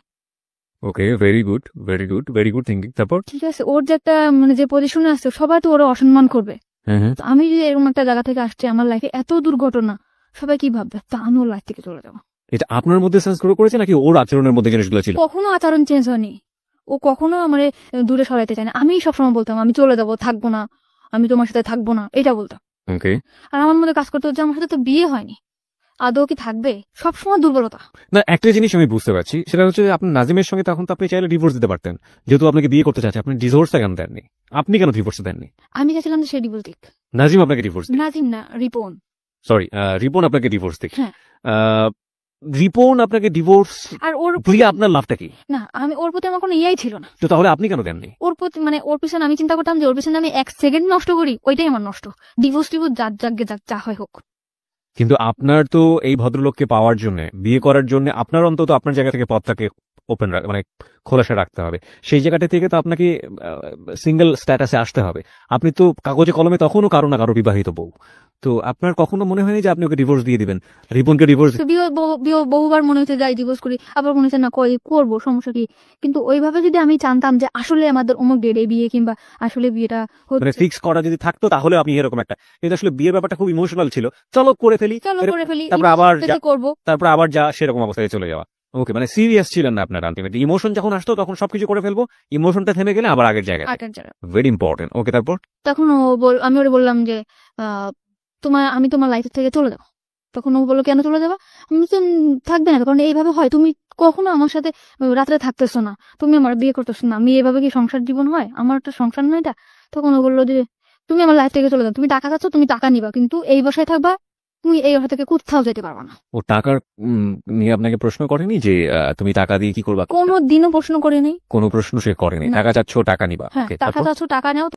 Okay, very good, very good, very good thinking. তারপর?
ঠিক আছে, ওর যে একটা মানে যে পজিশনে আসছে সবাই তো ওরা অসম্মান করবে।
হ্যাঁ হ্যাঁ।
তো আমি যদি এরকম একটা জায়গা থেকে আসছি, আমার লাইফে এত দুর্ঘটনা, সবাই কি ভাববে? তা আমি ওর লাইফ থেকে চলে যাবো।
এটা আপনার মধ্যে সেন্স গ্রো করেছে নাকি ওর আচরণের মধ্যে জিনিসগুলো ছিল?
কখনো আচরণ চেঞ্জ হয়নি, ও কখনো আমার দূরে সরাইতে চায় না। আমি সবসময় বলতাম আমি চলে যাবো, থাকবো না, আমি তোমার সাথে থাকবো না, এটা বলতাম।
ওকে,
আর আমার মধ্যে কাজ করতে হচ্ছে আমার সাথে তো বিয়ে হয়নি, আদৌ কি থাকবে? সবসময় দুর্বলতা।
না একটা জিনিস আমি বুঝতে পারছি, সেটা হচ্ছে যে আপনার নাজিমের সঙ্গে তখন তো আপনি চাইলে ডিভোর্স দিতে পারতেন, যেহেতু আপনাকে বিয়ে করতে চাচ্ছে। আপনি ডিভোর্সটা কেন দেননি? আপনি কেন ডিভোর্স দেননি?
আমি চাইছিলাম যে সে ডিভোর্স দিক।
নাজিম আপনাকে ডিভোর্স দিক?
নাজিম না, রিপন।
সরি, রিপন আপনাকে ডিভোর্স দিক?
হ্যাঁ।
রিপন আপনাকে ডিভোর্স
আর ওর
দিয়ে আপনার লাভটা কি?
না, আমি ওর প্রতি আমার কোনো ইয়াই ছিল না।
তো তাহলে আপনি কেন দেননি?
ওর প্রতি মানে ওর পিছনে আমি চিন্তা করতাম যে ওর পিছনে আমি 1 সেকেন্ড নষ্ট করি, ওইটাই আমার নষ্ট। ডিভোর্স টিভোর্স যার যাকে যা হয় হোক।
কিন্তু আপনার তো এই ভদ্রলোককে পাওয়ার জন্য, বিয়ে করার জন্য আপনার অন্তত আপনার জায়গা থেকে পথটাকে ওপেন মানে খোলাসা রাখতে হবে। সেই জায়গাটা থেকে তো আপনাকে সিঙ্গেল স্ট্যাটাসে আসতে হবে। আপনি তো কাগজে কলমে তখনও কারো না কারো বিবাহিত বউ। তো আপনার কখনো মনে হয়নি যে আপনি ওকে ডিভোর্স দিয়ে দিবেন, রিপনকে ডিভোর্স?
তো বহুবার মনে হচ্ছে যাই ডিভোর্স করি, আবার মনে হচ্ছে না করবো, সমস্যা কি? কিন্তু ওইভাবে যদি আমি জানতাম যে আসলে আমাদের অমুক ডেটে বিয়ে, কিংবা আসলে বিয়েটা
মানে
হচ্ছে,
ফিক্স করা যদি থাকতো তাহলে আপনি এরকম একটা, কিন্তু আসলে বিয়ের ব্যাপারটা খুব ইমোশনাল ছিল, চলো করে ফেলি,
চলো করে ফেলি,
তারপর আবার যা সেরকম অবস্থায় চলে যাওয়া। ওকে, মানে সিরিয়াস ছিলেন না আপনার আলটিমেটলি। ইমোশন যখন আসতো তখন সবকিছু করে ফেলবো, ইমোশনটা থেমে গেলে আবার আগের জায়গায়। Very important. ওকে, তারপর?
তখন আমি ওরে বললাম যে আমি তোমার লাইফ থেকে চলে যাবো। তখন ও বললো কেন চলে যাবা? আমি বললাম, থাকবে না, কারণ এইভাবে হয়, তুমি কখনো আমার সাথে রাত্রে থাকতেছো না, তুমি আমার বিয়ে করতেছো না, আমি এভাবে কি সংসার জীবন হয়? আমার একটা সংসার নয় এটা। তখন ও বললো যে তুমি আমার লাইফ থেকে চলে যাও, তুমি টাকা চাচ্ছ, তুমি টাকা নিবা, কিন্তু এই বাসায় থাকবা, তুমি এই বাসা থেকে কোথাও যেতে পারবা না।
ও টাকার নিয়ে আপনাকে প্রশ্ন করেনি যে তুমি টাকা দিয়ে কি করবা?
কোনো দিনও প্রশ্ন করে নেই।
কোনো প্রশ্ন সে করেনি,
না।
টাকা চাচ্ছ টাকা নিবা।
হ্যাঁ,
Okay,
টাকা
তারপর?
চাচ্ছ, টাকা নেও।